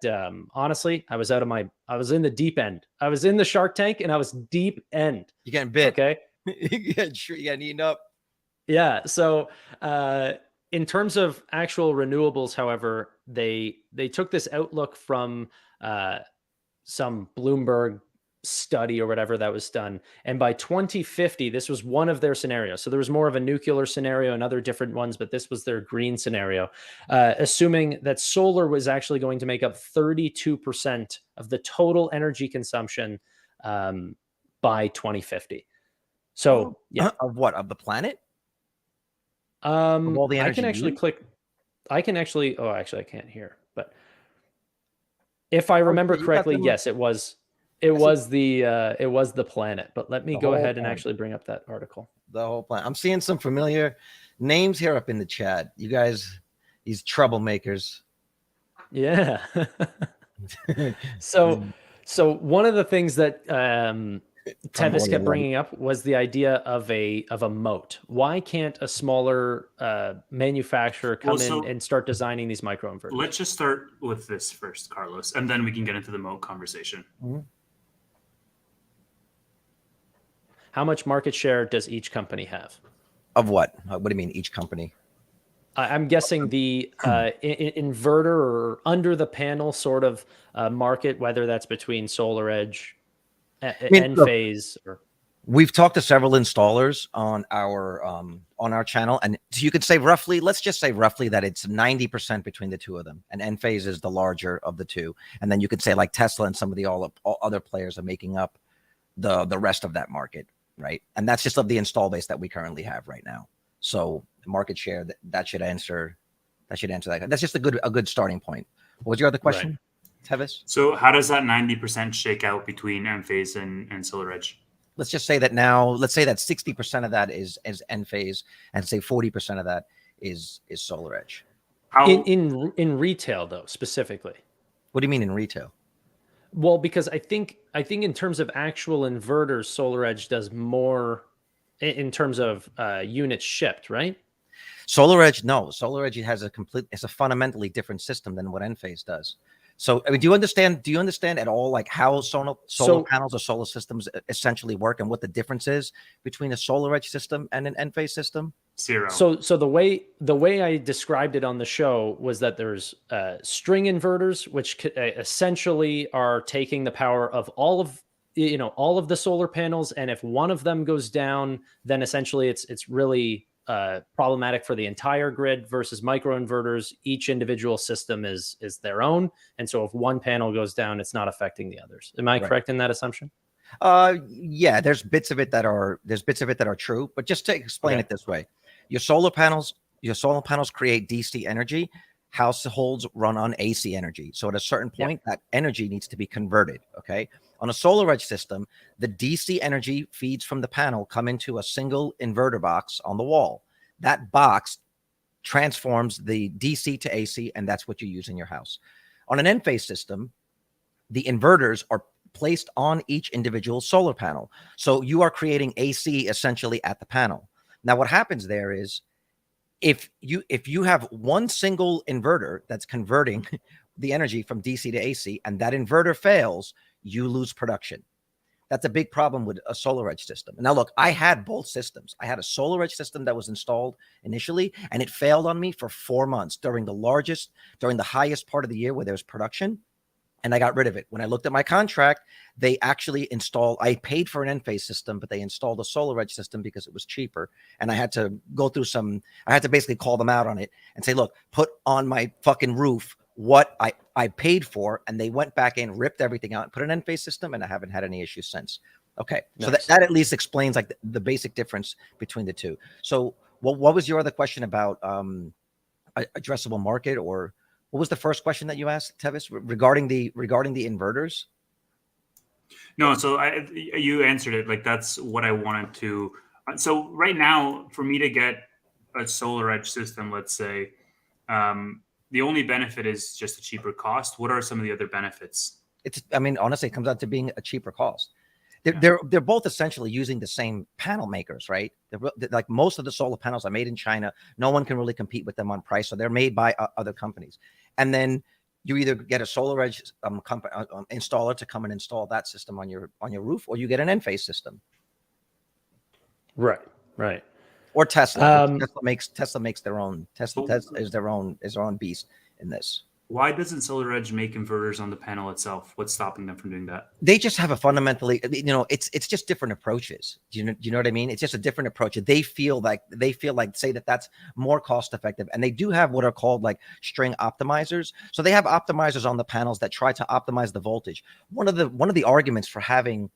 honestly, I was in the deep end. I was in the Shark Tank and I was deep end. You getting bit? Okay. You getting eaten up? Yeah. So in terms of actual renewables, however, they took this outlook from some Bloomberg study or whatever that was done. And by 2050, this was one of their scenarios. So there was more of a nuclear scenario and other different ones, but this was their green scenario, assuming that solar was actually going to make up 32% of the total energy consumption by 2050. So yeah, Of what? Of the planet? Of all the I energy can actually used? click. I can actually. Oh, actually, I can't hear. But if I remember you got correctly, them- yes, it was. It was the planet. But let me The go whole ahead and planet. actually bring up that article. The whole planet. I'm seeing some familiar names here up in the chat. You guys, these troublemakers. Yeah. So one of the things that Tevis kept bringing up was the idea of a moat. Why can't a smaller manufacturer come in and start designing these microinverters? Let's just start with this first, Carlos, and then we can get into the moat conversation. Mhm. How much market share does each company have? Of what? What do you mean, each company? I'm guessing the inverter or under the panel sort of market, whether that's between SolarEdge, Enphase, or we've talked to several installers on our channel, and so you could say roughly, let's just say roughly that it's 90% between the two of them, and Enphase is the larger of the two, and then you could say like Tesla and some of the all other players are making up the rest of that market, right? And that's just of the install base that we currently have right now. So market share that should answer that. That's just a good starting point. What was your other question, Tevis? So how does that 90% shake out between Enphase and SolarEdge? Let's just say that now, let's say that 60% of that is Enphase, and say 40% of that is SolarEdge. in retail though, specifically. What do you mean in retail? Well, because I think in terms of actual inverters, SolarEdge does more in terms of units shipped, right? SolarEdge, no. SolarEdge it's a fundamentally different system than what Enphase does. So, I mean, do you understand at all like how solar panels or solar systems essentially work and what the difference is between a SolarEdge system and an Enphase system? Zero. So the way I described it on the show was that there's string inverters, which essentially are taking the power of all of all of the solar panels, and if one of them goes down, then essentially it's really problematic for the entire grid. Versus microinverters, each individual system is their own, and so if one panel goes down, it's not affecting the others. Am I correct in that assumption? Yeah, there's bits of it that are true, but just to explain it this way, your solar panels create DC energy. Households run on AC energy. So at a certain point, that energy needs to be converted. Okay. On a solar edge system, the DC energy feeds from the panel come into a single inverter box on the wall. That box transforms the DC to AC, and that's what you use in your house. On an Enphase system, the inverters are placed on each individual solar panel. So you are creating AC essentially at the panel. Now, what happens there is if you have one single inverter that's converting the energy from DC to AC, and that inverter fails, you lose production. That's a big problem with a solar edge system. Now, look, I had both systems. I had a solar edge system that was installed initially, and it failed on me for 4 months during the highest part of the year where there's production. And I got rid of it. When I looked at my contract, they actually I paid for an Enphase system, but they installed a solar edge system because it was cheaper. And I had to basically call them out on it and say, look, put on my fucking roof what I paid for. And they went back in, ripped everything out, put an Enphase system, and I haven't had any issues since. Okay. So that at least explains like the basic difference between the two. So what was your other question about addressable market, or what was the first question that you asked, Tevis, regarding the inverters? No, so you answered it. Like, that's what I wanted to. So right now, for me to get a solar edge system, let's say, the only benefit is just a cheaper cost. What are some of the other benefits? Honestly, it comes out to being a cheaper cost. They're both essentially using the same panel makers, right? They're like most of the solar panels are made in China. No one can really compete with them on price, so they're made by other companies. And then you either get a solar edge installer to come and install that system on your roof, or you get an Enphase system. Right. Or Tesla. Tesla makes their own. Tesla is their own beast in this. Why doesn't Solar Edge make inverters on the panel itself? What's stopping them from doing that? They just have a fundamentally, it's just different approaches. Do you know what I mean? It's just a different approach. They feel like say that's more cost effective. And they do have what are called like string optimizers. So they have optimizers on the panels that try to optimize the voltage. One of the arguments for having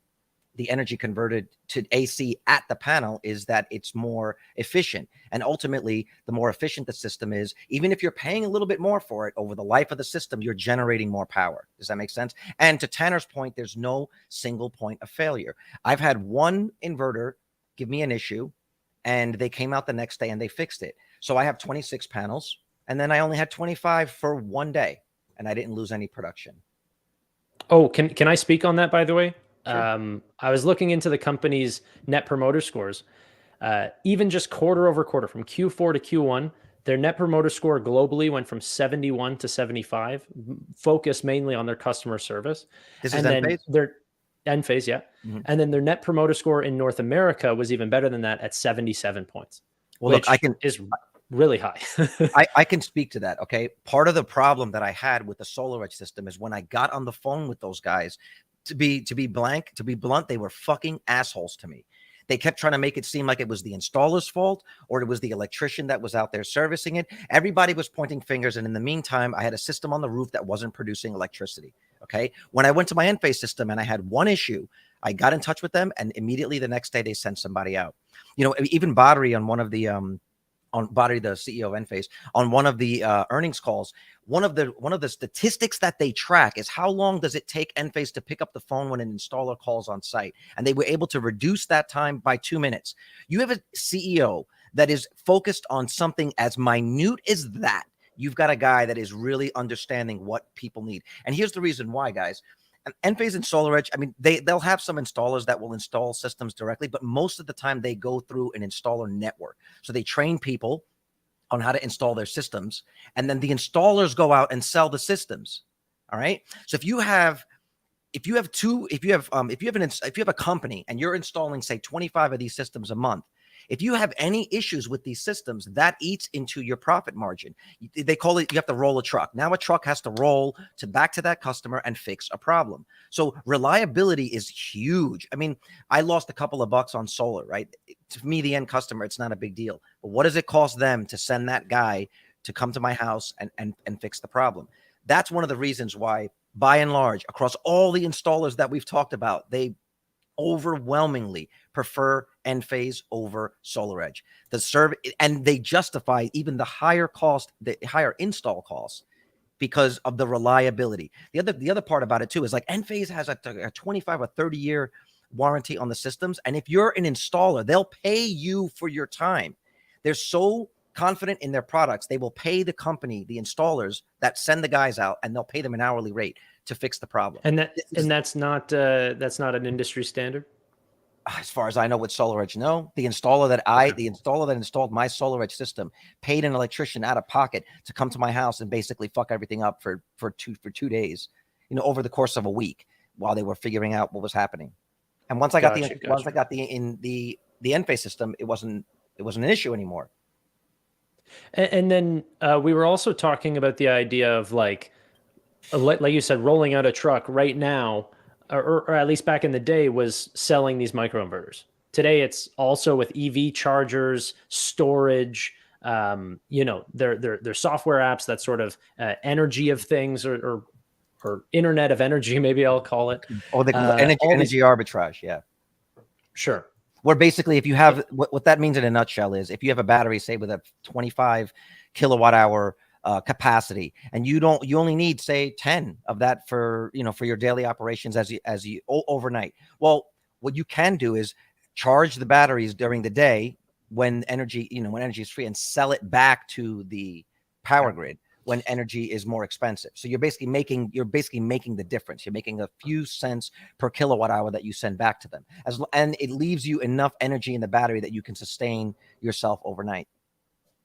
the energy converted to AC at the panel is that it's more efficient. And ultimately, the more efficient the system is, even if you're paying a little bit more for it over the life of the system, you're generating more power. Does that make sense? And to Tanner's point, there's no single point of failure. I've had one inverter give me an issue, and they came out the next day and they fixed it. So I have 26 panels, and then I only had 25 for one day, and I didn't lose any production. Oh, can I speak on that, by the way? Sure. I was looking into the company's net promoter scores. Even just quarter over quarter from Q4 to Q1, their net promoter score globally went from 71 to 75, focused mainly on their customer service. This is Enphase? Their Enphase, yeah. Mm-hmm. And then their net promoter score in North America was even better than that at 77 points. Well, look, is really high. I can speak to that. Okay. Part of the problem that I had with the solar edge system is when I got on the phone with those guys, to be blunt, they were fucking assholes to me. They kept trying to make it seem like it was the installer's fault or it was the electrician that was out there servicing it. Everybody was pointing fingers. And in the meantime, I had a system on the roof that wasn't producing electricity. Okay. When I went to my Enphase system and I had one issue, I got in touch with them, and immediately the next day they sent somebody out. Even Battery on one of the, Battery, the CEO of Enphase, on one of the earnings calls, one of the statistics that they track is how long does it take Enphase to pick up the phone when an installer calls on site, and they were able to reduce that time by 2 minutes. You have a CEO that is focused on something as minute as that. You've got a guy that is really understanding what people need, and here's the reason why, guys. Enphase and Solar Edge, they'll have some installers that will install systems directly, but most of the time they go through an installer network. So they train people on how to install their systems, and then the installers go out and sell the systems. All right. So if you have a company and you're installing, say, 25 of these systems a month, If you have any issues with these systems, that eats into your profit margin. They call it, you have to roll a truck. Now a truck has to roll to back to that customer and fix a problem. So reliability is huge. I mean, I lost a couple of bucks on solar, right? To me, the end customer, it's not a big deal. But what does it cost them to send that guy to come to my house and fix the problem? That's one of the reasons why, by and large, across all the installers that we've talked about, they overwhelmingly prefer Enphase over SolarEdge. And they justify even the higher cost, the higher install costs, because of the reliability. The other part about it too is like Enphase has a 25 or 30 year warranty on the systems, and if you're an installer, they'll pay you for your time. They're so confident in their products, they will pay the company, the installers that send the guys out, and they'll pay them an hourly rate to fix the problem. And that's not an industry standard. As far as I know, with SolarEdge, no. The installer that installed my SolarEdge system paid an electrician out of pocket to come to my house and basically fuck everything up for 2 days, over the course of a week while they were figuring out what was happening. And once I got the Enphase system, it wasn't an issue anymore. And then we were also talking about the idea of like you said, rolling out a truck right now, or at least back in the day, was selling these microinverters. Today, it's also with EV chargers, storage, their software apps, that sort of energy of things, or Internet of Energy, maybe I'll call it. Or the energy arbitrage, yeah. Sure. Where basically, if you have what that means in a nutshell is, if you have a battery, say with a 25 kilowatt hour capacity, and you only need, say, 10 of that for your daily operations as you overnight. Well, what you can do is charge the batteries during the day when energy is free, and sell it back to the power grid when energy is more expensive. So you're basically making the difference. You're making a few cents per kilowatt hour that you send back to them, and it leaves you enough energy in the battery that you can sustain yourself overnight.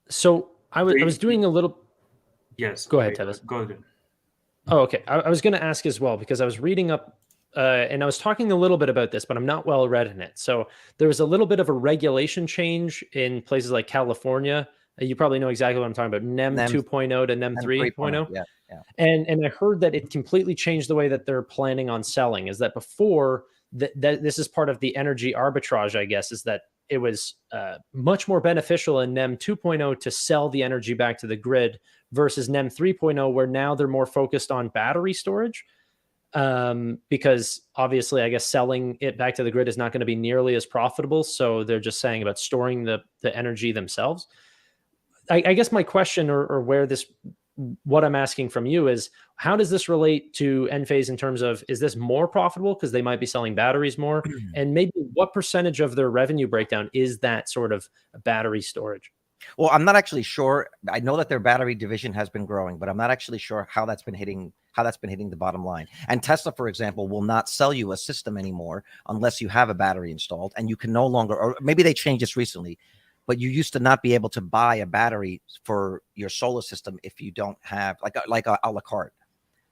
So I was doing a little. Yes. Go ahead, Tevis. Go ahead. Oh, okay. I was going to ask as well, because I was reading up and I was talking a little bit about this, but I'm not well read in it. So there was a little bit of a regulation change in places like California. You probably know exactly what I'm talking about. NEM 2.0 to NEM 3.0. Yeah. And I heard that it completely changed the way that they're planning on selling. Is that before that this is part of the energy arbitrage, I guess, is that it was much more beneficial in NEM 2.0 to sell the energy back to the grid versus NEM 3.0, where now they're more focused on battery storage. Because obviously, I guess selling it back to the grid is not going to be nearly as profitable. So they're just saying about storing the energy themselves. I guess my question, or what I'm asking from you is, how does this relate to Enphase in terms of, is this more profitable because they might be selling batteries more? And maybe what percentage of their revenue breakdown is that sort of battery storage? Well, I'm not actually sure. I know that their battery division has been growing, but I'm not actually sure how that's been hitting the bottom line. And Tesla, for example, will not sell you a system anymore unless you have a battery installed, and you can no longer, or maybe they changed this recently, but you used to not be able to buy a battery for your solar system if you don't have like a la carte.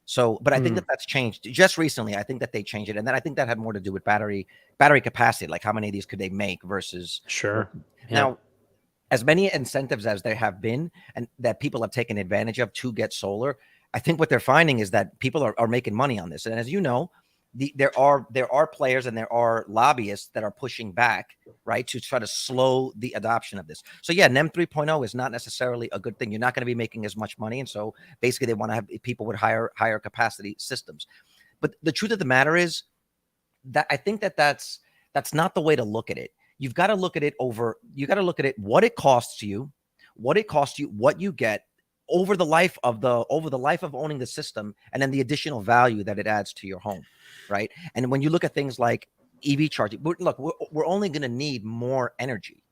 So, but I think that's changed just recently. I think that they changed it, and then I think that had more to do with battery capacity, like how many of these could they make versus. Sure. Yeah. Now, as many incentives as there have been, and that people have taken advantage of to get solar, I think what they're finding is that people are making money on this. And as you know, there are players and there are lobbyists that are pushing back, right, to try to slow the adoption of this. So yeah, NEM 3.0 is not necessarily a good thing. You're not going to be making as much money, and so basically they want to have people with higher capacity systems. But the truth of the matter is that I think that's not the way to look at it. You've got to look at it what it costs you, what you get over the life of owning the system, and then the additional value that it adds to your home, right? And when you look at things like EV charging, we're only going to need more energy,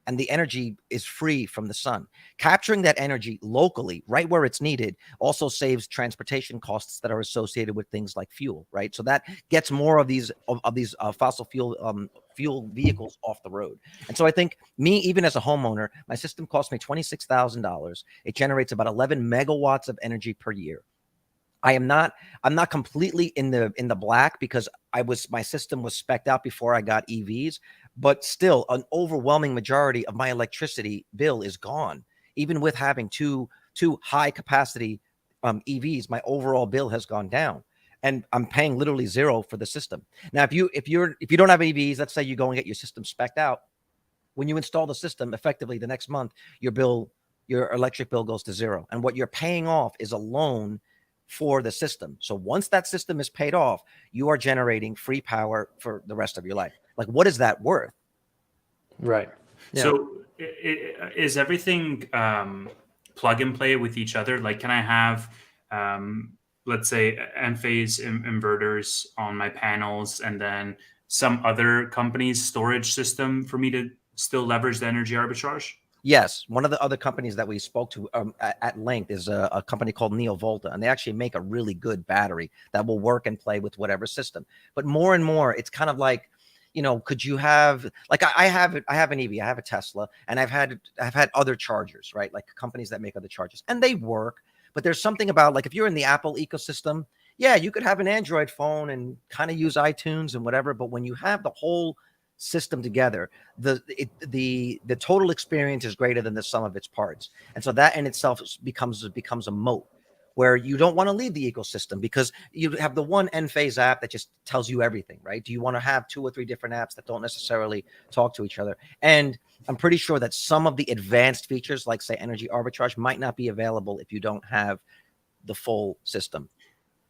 and the energy is free from the sun. Capturing that energy locally, right where it's needed, also saves transportation costs that are associated with things like fuel, right? So that gets more of these fossil fuel vehicles off the road. And so I think even as a homeowner, my system costs me $26,000. It generates about 11 megawatts of energy per year. I'm not completely in the black, because my system was spec'd out before I got EVs, but still an overwhelming majority of my electricity bill is gone. Even with having two high capacity EVs, my overall bill has gone down, and I'm paying literally zero for the system. Now, if you don't have EVs, let's say you go and get your system spec'd out. When you install the system, effectively the next month, your electric bill goes to zero, and what you're paying off is a loan for the system. So once that system is paid off, you are generating free power for the rest of your life. Like, what is that worth? Right. Yeah. So is everything plug and play with each other? Like, can I have, let's say, Enphase inverters on my panels and then some other company's storage system for me to still leverage the energy arbitrage? Yes, one of the other companies that we spoke to at length is a company called NeoVolta, and they actually make a really good battery that will work and play with whatever system. But more and more, it's kind of like, could you have, like, I have an EV, I have a Tesla, and I've had other chargers, right? Like companies that make other chargers, and they work. But there's something about, like, if you're in the Apple ecosystem, yeah, you could have an Android phone and kind of use iTunes and whatever. But when you have the whole system together, the total experience is greater than the sum of its parts, and so that in itself becomes a moat where you don't want to leave the ecosystem, because you have the one Enphase app that just tells you everything, right? Do you want to have 2 or 3 different apps that don't necessarily talk to each other? And I'm pretty sure that some of the advanced features, like say energy arbitrage, might not be available if you don't have the full system.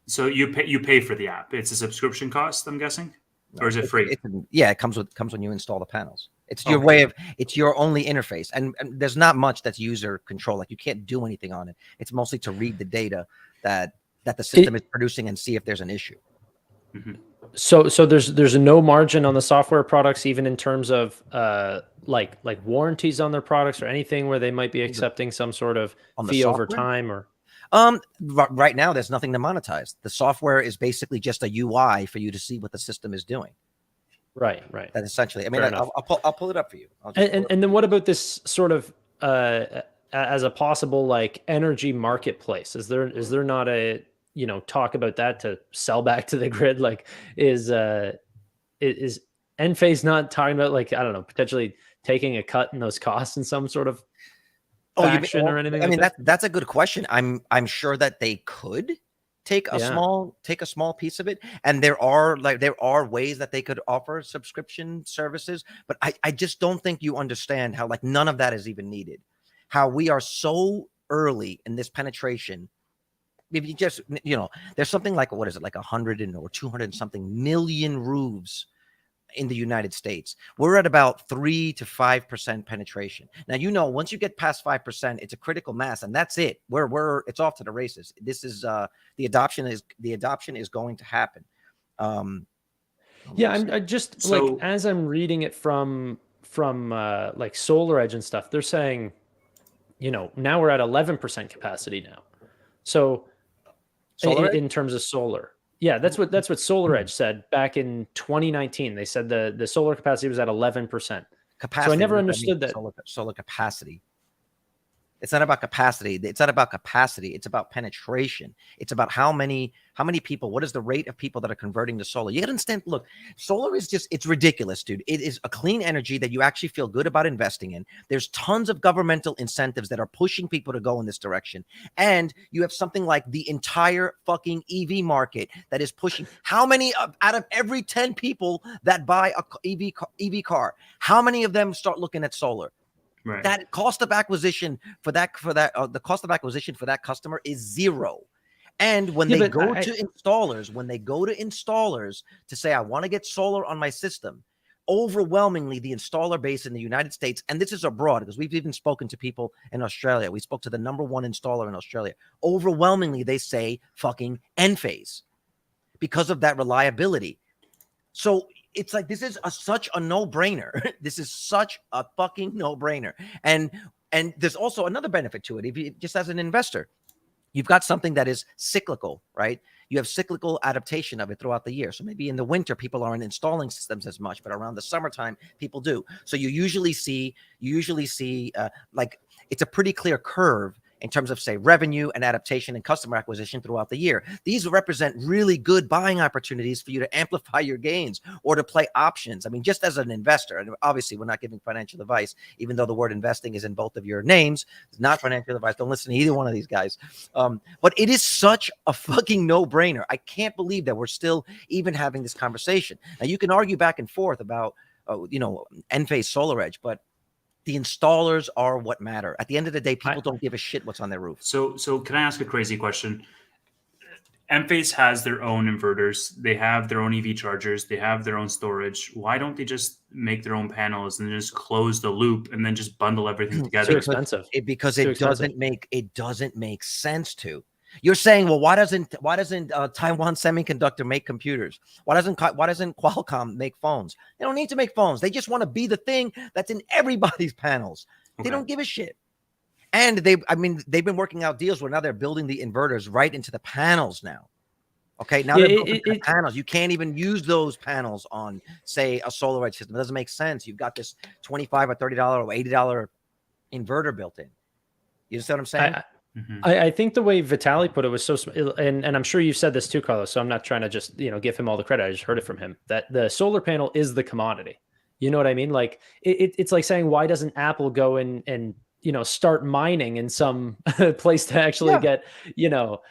So you pay for the app. It's a subscription cost, I'm guessing. Or is it free? It comes when you install the panels. It's your way of, it's your only interface. And there's not much that's user control. Like, you can't do anything on it. It's mostly to read the data that the system is producing and see if there's an issue. Mm-hmm. So there's no margin on the software products, even in terms of like warranties on their products or anything where they might be accepting some sort of fee over time, or right now there's nothing to monetize. The software is basically just a UI for you to see what the system is doing. Right. That essentially, I mean, I'll pull it up for you. And then what about this sort of as a possible like energy marketplace? Is there not a talk about that to sell back to the grid? Like, is Enphase not talking about, like, I don't know, potentially taking a cut in those costs in some sort of faction or anything? I mean, that's a good question. I'm sure that they could take a small piece of it, and there are ways that they could offer subscription services, but I just don't think you understand how, like, none of that is even needed. How we are so early in this penetration. If you just, there's something like, what is it, like 100 or 200 and something million roofs in the United States. We're at about 3 to 5% penetration. Now, once you get past 5%, it's a critical mass, and that's it. It's off to the races. This is the adoption is going to happen. I just like, as I'm reading it from like Solar Edge and stuff, they're saying, now we're at 11% capacity now. So in terms of solar. Yeah, that's what Solar Edge said back in 2019. They said the solar capacity was at 11%. Capacity. So I never understood that. Solar capacity. It's not about capacity. It's not about capacity. It's about penetration. It's about how many people, what is the rate of people that are converting to solar? You got to understand, look, solar is just, it's ridiculous, dude. It is a clean energy that you actually feel good about investing in. There's tons of governmental incentives that are pushing people to go in this direction. And you have something like the entire fucking EV market that is pushing. How many out of every 10 people that buy a EV car, how many of them start looking at solar? Right. That cost of acquisition for that the cost of acquisition for that customer is zero. And when they go to installers to say, I want to get solar on my system, overwhelmingly the installer base in the United States, and this is abroad because we've even spoken to people in Australia. We spoke to the number one installer in Australia. Overwhelmingly, they say fucking Enphase because of that reliability. So it's like, this is such a no-brainer. This is such a fucking no-brainer. And there's also another benefit to it. If you just, as an investor, you've got something that is cyclical, right? You have cyclical adaptation of it throughout the year. So maybe in the winter, people aren't installing systems as much, but around the summertime, people do. So you usually see like, it's a pretty clear curve in terms of, say, revenue and adaptation and customer acquisition throughout the year. These represent really good buying opportunities for you to amplify your gains or to play options. I mean, just as an investor, and obviously we're not giving financial advice, even though the word investing is in both of your names. It's not financial advice. Don't listen to either one of these guys. But it is such a fucking no-brainer. I can't believe that we're still even having this conversation. Now, you can argue back and forth about, Enphase Solar Edge, but the installers are what matter. At the end of the day, people don't give a shit what's on their roof. So can I ask a crazy question? Enphase has their own inverters. They have their own EV chargers. They have their own storage. Why don't they just make their own panels and just close the loop and then just bundle everything together? Too expensive. Because it doesn't make sense to. You're saying, well, why doesn't Taiwan Semiconductor make computers? Why doesn't Qualcomm make phones? They don't need to make phones. They just want to be the thing that's in everybody's panels. They don't give a shit. And they've been working out deals where now they're building the inverters right into the panels now. Okay, now they're building the panels. You can't even use those panels on, say, a solar edge system. It doesn't make sense. You've got this $25 or $30 or $80 inverter built in. You understand what I'm saying? I think the way Vitaly put it was so, and I'm sure you've said this too, Carlos. So I'm not trying to just give him all the credit. I just heard it from him that the solar panel is the commodity. You know what I mean? Like it's like saying, why doesn't Apple go and start mining in some place to actually get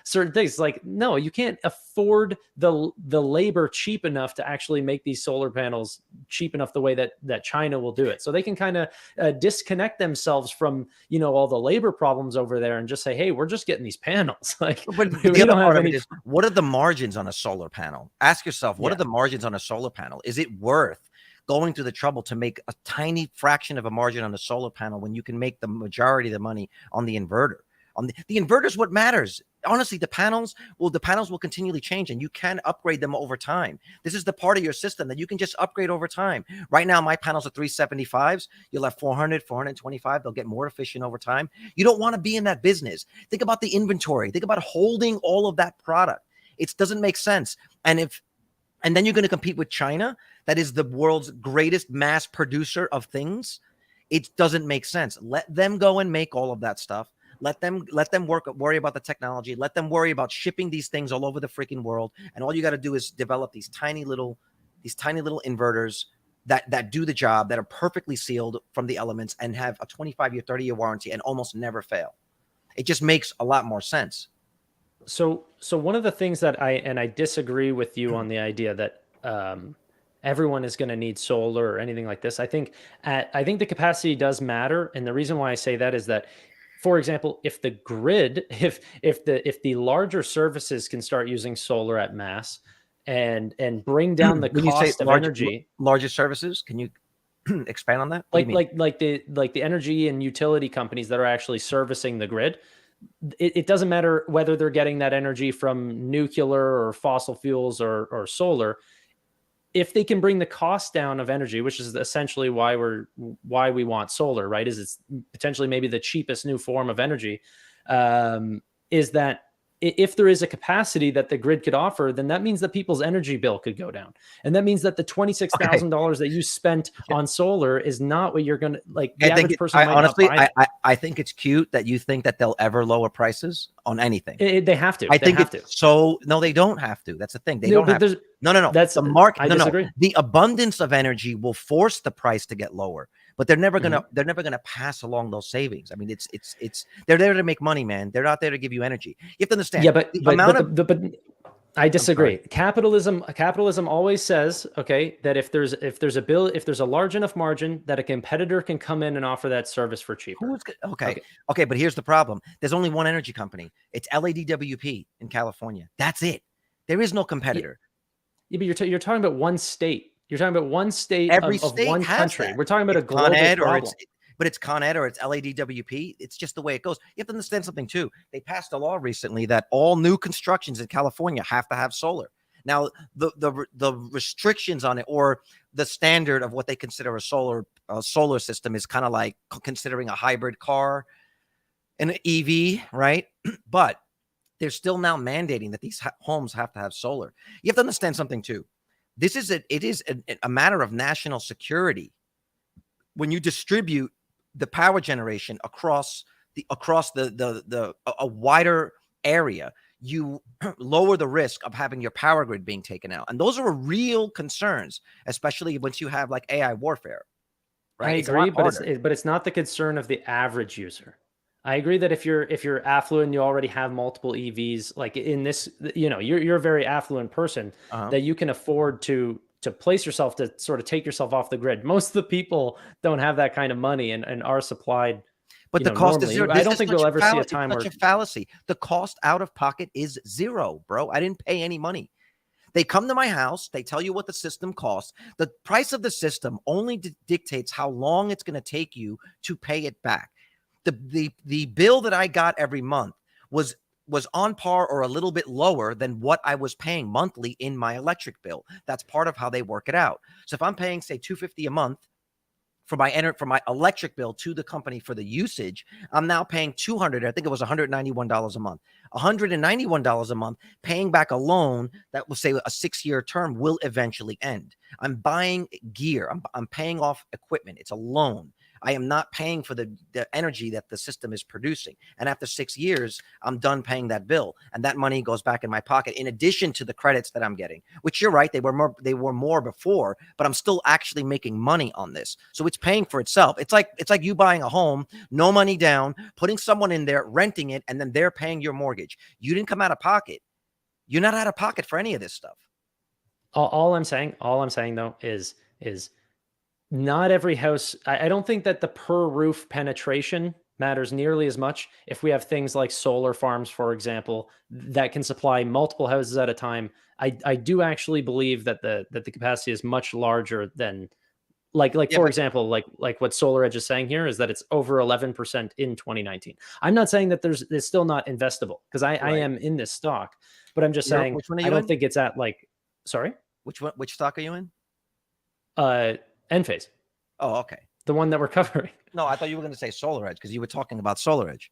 certain things? Like, no, you can't afford the labor cheap enough to actually make these solar panels cheap enough the way that China will do it. So they can kind of disconnect themselves from all the labor problems over there and just say, hey, we're just getting these panels. Like, but the other part of it is, what are the margins on a solar panel? Ask yourself, what are the margins on a solar panel? Is it worth going through the trouble to make a tiny fraction of a margin on the solar panel when you can make the majority of the money on the inverter? On the inverter is what matters. Honestly, the panels will continually change, and you can upgrade them over time. This is the part of your system that you can just upgrade over time. Right now, my panels are 375s. You'll have 400, 425. They'll get more efficient over time. You don't want to be in that business. Think about the inventory. Think about holding all of that product. It doesn't make sense. And then you're going to compete with China, that is the world's greatest mass producer of things. It doesn't make sense. Let them go and make all of that stuff. Let them worry about the technology. Let them worry about shipping these things all over the freaking world. And all you got to do is develop these tiny little inverters that do the job, that are perfectly sealed from the elements and have a 25-year, 30-year warranty and almost never fail. It just makes a lot more sense. So one of the things that I disagree with you on the idea that everyone is going to need solar or anything like this. I think the capacity does matter, and the reason why I say that is that, for example, if the grid, if the larger services can start using solar at mass and bring down the cost of energy, larger services, can you expand on that? Like the energy and utility companies that are actually servicing the grid. It doesn't matter whether they're getting that energy from nuclear or fossil fuels or solar. If they can bring the cost down of energy, which is essentially why we want solar, right? Is it's potentially maybe the cheapest new form of energy. Is that if there is a capacity that the grid could offer, then that means that people's energy bill could go down. And that means that the $26,000 that you spent on solar is not what you're going to like. The average person I think it's cute that you think that they'll ever lower prices on anything. They have to. So no, they don't have to. That's the thing. They don't have to. No. That's the market. I disagree. No. The abundance of energy will force the price to get lower. But they're never gonna pass along those savings. I mean, it's they're there to make money, man. They're not there to give you energy. You have to understand. Yeah, but I disagree. Capitalism always says, okay, that if there's a large enough margin that a competitor can come in and offer that service for cheaper. Okay, but here's the problem. There's only one energy company. It's LADWP in California. That's it. There is no competitor. Yeah, but you're talking about one state. You're talking about one state of one country. That. We're talking about a global problem. But it's Con Ed or it's LADWP. It's just the way it goes. You have to understand something too. They passed a law recently that all new constructions in California have to have solar. Now, the restrictions on it, or the standard of what they consider a solar system, is kind of like considering a hybrid car, an EV, right? But they're still now mandating that these homes have to have solar. You have to understand something too. It is a matter of national security when you distribute the power generation across across a wider area, you lower the risk of having your power grid being taken out. And those are real concerns, especially once you have like AI warfare, I right? It's a agree, lot but harder. it's not the concern of the average user. I agree that if you're affluent, you already have multiple EVs. Like in this, you're a very affluent person Uh-huh. that you can afford to place yourself to sort of take yourself off the grid. Most of the people don't have that kind of money and are supplied, But the cost is normally. zero. I This don't is think such we'll a ever see a fallacy. time Such where a fallacy. The cost out of pocket is zero, bro. I didn't pay any money. They come to my house. They tell you what the system costs. The price of the system only dictates how long it's going to take you to pay it back. The bill that I got every month was on par or a little bit lower than what I was paying monthly in my electric bill. That's part of how they work it out. So if I'm paying, say, $250 a month for my electric bill to the company for the usage, I'm now paying $200. I think it was $191 a month. $191 a month, paying back a loan that will say a 6-year term will eventually end. I'm buying gear. I'm paying off equipment. It's a loan. I am not paying for the energy that the system is producing. And after 6 years, I'm done paying that bill. And that money goes back in my pocket in addition to the credits that I'm getting, which you're right. They were more before, but I'm still actually making money on this. So it's paying for itself. It's like you buying a home, no money down, putting someone in there, renting it, and then they're paying your mortgage. You didn't come out of pocket. You're not out of pocket for any of this stuff. all I'm saying though is not every house. I don't think that the per roof penetration matters nearly as much if we have things like solar farms, for example, that can supply multiple houses at a time. I do actually believe that the capacity is much larger than like Yeah, for but example, like what SolarEdge is saying here is that it's over 11% in 2019. I'm not saying that it's still not investable because I right. am in this stock, but I'm just saying Which one are I you don't in? think it's at like sorry, Which stock are you in? Enphase, Oh, okay. the one that we're covering. No, I thought you were going to say SolarEdge because you were talking about SolarEdge.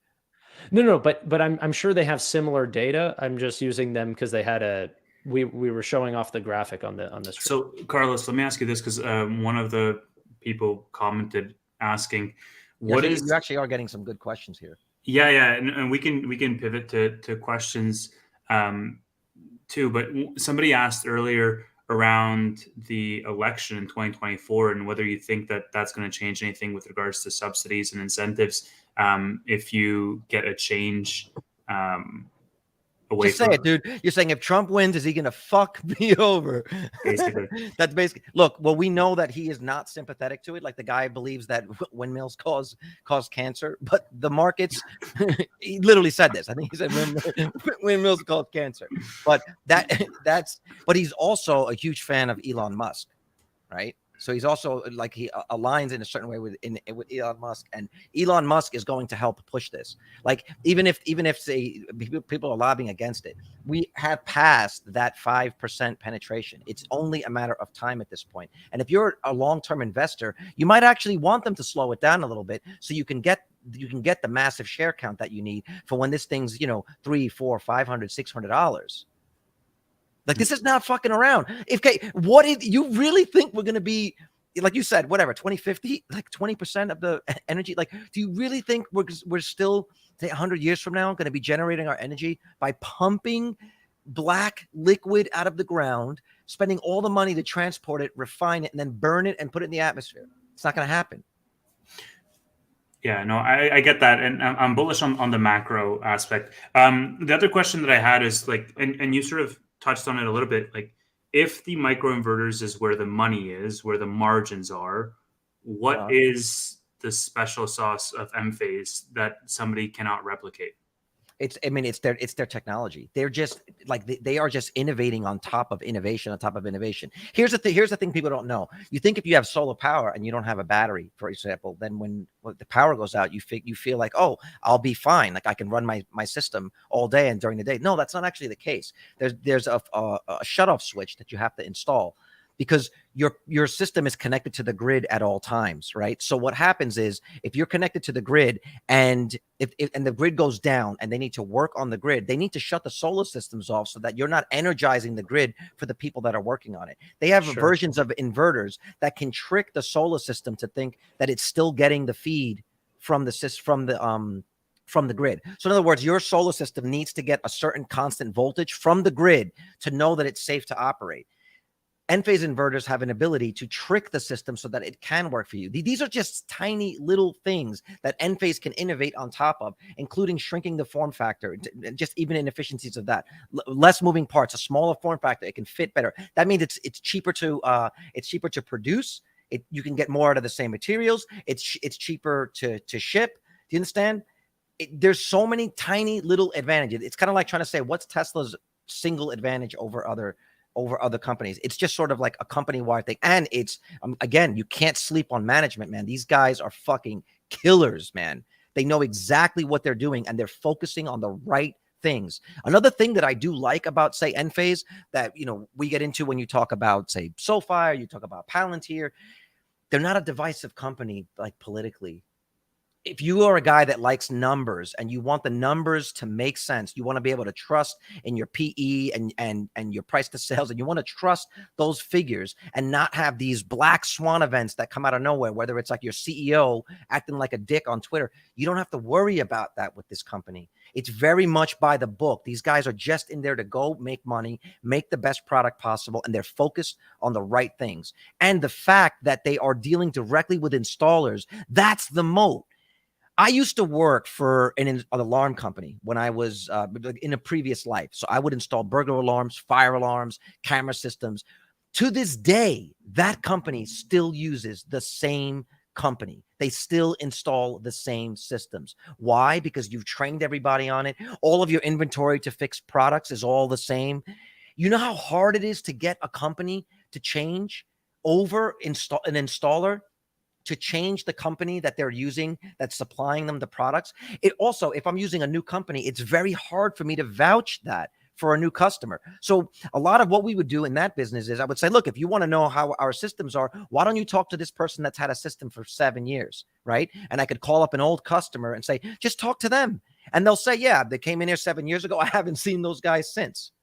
No, but I'm sure they have similar data. I'm just using them because they had we were showing off the graphic on the screen. So, Carlos, let me ask you this because one of the people commented asking, Yeah, "What so is?" you actually are getting some good questions here. Yeah, and we can pivot to questions too. But somebody asked earlier around the election in 2024 and whether you think that that's going to change anything with regards to subsidies and incentives if you get a change away Just say from it, dude. You're saying if Trump wins, is he going to fuck me over? basically. That's basically. Look, well, we know that he is not sympathetic to it. Like the guy believes that windmills cause cancer, but the markets. He literally said this. I think he said windmills cause cancer. But that's. But he's also a huge fan of Elon Musk, right? So he's also like he aligns in a certain way with Elon Musk, and Elon Musk is going to help push this. Like even if say people are lobbying against it, we have passed that 5% penetration. It's only a matter of time at this point. And if you're a long-term investor, you might actually want them to slow it down a little bit so you can get the massive share count that you need for when this thing's $300, $400, $500, $600. Like this is not fucking around. What if you really think we're gonna be like you said, whatever, 2050, like 20% of the energy? Like, do you really think we're still, say, 100 years from now going to be generating our energy by pumping black liquid out of the ground, spending all the money to transport it, refine it, and then burn it and put it in the atmosphere? It's not going to happen. Yeah, no, I get that, and I'm bullish on the macro aspect. The other question that I had is like, and you sort of touched on it a little bit, like if the microinverters is where the money is, where the margins are, what is the special sauce of Enphase that somebody cannot replicate? It's their technology. They're just like they are just innovating on top of innovation on top of innovation. Here's the thing people don't know. You think if you have solar power and you don't have a battery, for example, then when the power goes out, you feel like, oh, I'll be fine. Like I can run my system all day and during the day. No, that's not actually the case. There's a shutoff switch that you have to install because your system is connected to the grid at all times, right? So what happens is if you're connected to the grid and if the grid goes down and they need to work on the grid, they need to shut the solar systems off so that you're not energizing the grid for the people that are working on it. They have versions of inverters that can trick the solar system to think that it's still getting the feed from the from the grid. So in other words, your solar system needs to get a certain constant voltage from the grid to know that it's safe to operate. Enphase inverters have an ability to trick the system so that it can work for you. These are just tiny little things that Enphase can innovate on top of, including shrinking the form factor, just even inefficiencies of that. Less moving parts, a smaller form factor, it can fit better. That means it's cheaper to produce. You can get more out of the same materials. It's cheaper to ship. Do you understand? There's so many tiny little advantages. It's kind of like trying to say, what's Tesla's single advantage over other companies? It's just sort of like a company-wide thing. And it's, again, you can't sleep on management, man. These guys are fucking killers, man. They know exactly what they're doing, and they're focusing on the right things. Another thing that I do like about, say, Enphase, that, you know, we get into when you talk about, say, SoFi, you talk about Palantir, they're not a divisive company, like, politically. If you are a guy that likes numbers and you want the numbers to make sense, you want to be able to trust in your PE and your price to sales, and you want to trust those figures and not have these black swan events that come out of nowhere, whether it's like your CEO acting like a dick on Twitter. You don't have to worry about that with this company. It's very much by the book. These guys are just in there to go make money, make the best product possible, and they're focused on the right things. And the fact that they are dealing directly with installers, that's the moat. I used to work for an alarm company when I was in a previous life. So I would install burglar alarms, fire alarms, camera systems. To this day, that company still uses the same company. They still install the same systems. Why? Because you've trained everybody on it. All of your inventory to fix products is all the same. You know how hard it is to get a company to change over an installer, to change the company that they're using that's supplying them the products. It also, if I'm using a new company, it's very hard for me to vouch that for a new customer. So a lot of what we would do in that business is I would say, look, if you want to know how our systems are, why don't you talk to this person that's had a system for 7 years, right? And I could call up an old customer and say, just talk to them. And they'll say, yeah, they came in here 7 years ago. I haven't seen those guys since.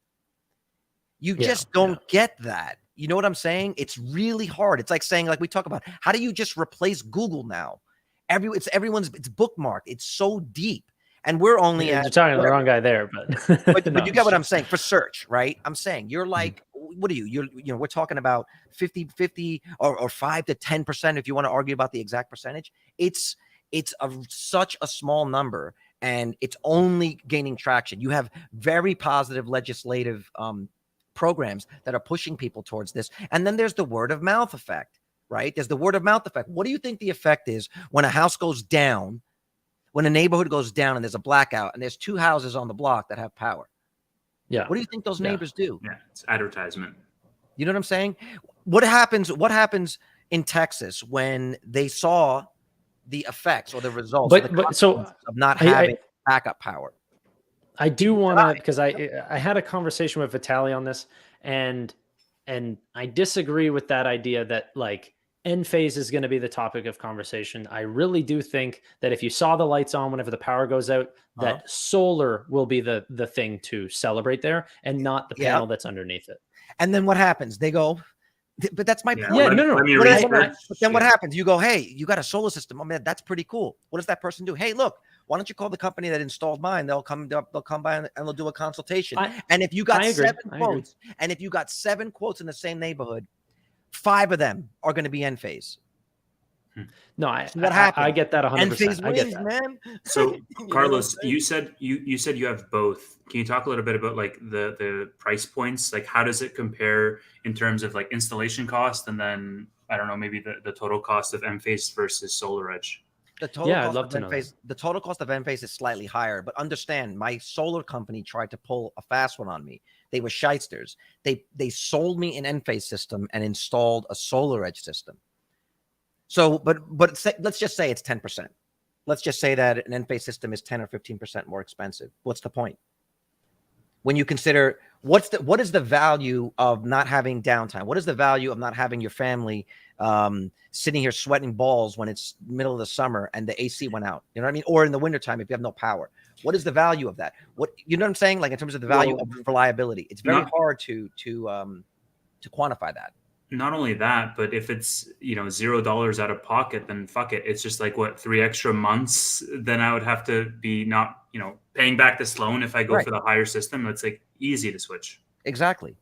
You just don't get that. You know what I'm saying? It's really hard. It's like saying, like we talk about, how do you just replace Google now? It's bookmarked. It's so deep. And we're only You're talking to the wrong guy there, but but you get what I'm saying for search, right? I'm saying you're like, what are you? We're talking about 50 or 5 to 10% if you want to argue about the exact percentage. It's such a small number, and it's only gaining traction. You have very positive legislative programs that are pushing people towards this. And then there's the word of mouth effect, right? There's the word of mouth effect. What do you think the effect is when a house goes down, when a neighborhood goes down and there's a blackout and there's 2 houses on the block that have power? Yeah. What do you think those neighbors do? Yeah, it's advertisement. You know what I'm saying? What happens in Texas when they saw the effects or the results of not having backup power? I do want to, because I had a conversation with Vitaly on this, and I disagree with that idea that like Enphase is going to be the topic of conversation. I really do think that if you saw the lights on whenever the power goes out, that solar will be the thing to celebrate there, and not the panel that's underneath it. And then what happens? They go, but that's my point. Yeah, no. But then what happens? You go, hey, you got a solar system. Oh man, that's pretty cool. What does that person do? Hey, look, why don't you call the company that installed mine? They'll come by and they'll do a consultation. And if you got 7 quotes, and if you got 7 quotes in the same neighborhood, 5 of them are going to be Enphase. No, what happened? I get that 100%. Enphase I get wins, that. man. So Carlos, you said you have both. Can you talk a little bit about like the price points? Like how does it compare in terms of like installation cost, and then I don't know, maybe the total cost of Enphase versus SolarEdge? The total cost of Enphase is slightly higher, but understand, my solar company tried to pull a fast one on me. They were shysters. They sold me an Enphase system and installed a SolarEdge system. So, but let's just say it's 10%. Let's just say that an Enphase system is 10 or 15% more expensive. What's the point? When you consider what is the value of not having downtime? What is the value of not having your family sitting here sweating balls when it's middle of the summer and the AC went out? You know what I mean? Or in the wintertime if you have no power. What is the value of that? You know what I'm saying? Like in terms of the value of reliability, it's very hard to quantify that. not only that, but if it's, $0 out of pocket, then fuck it. It's just like what, 3 extra months. Then I would have to be not, paying back this loan if I go Right. for the higher system. It's like easy to switch. Exactly.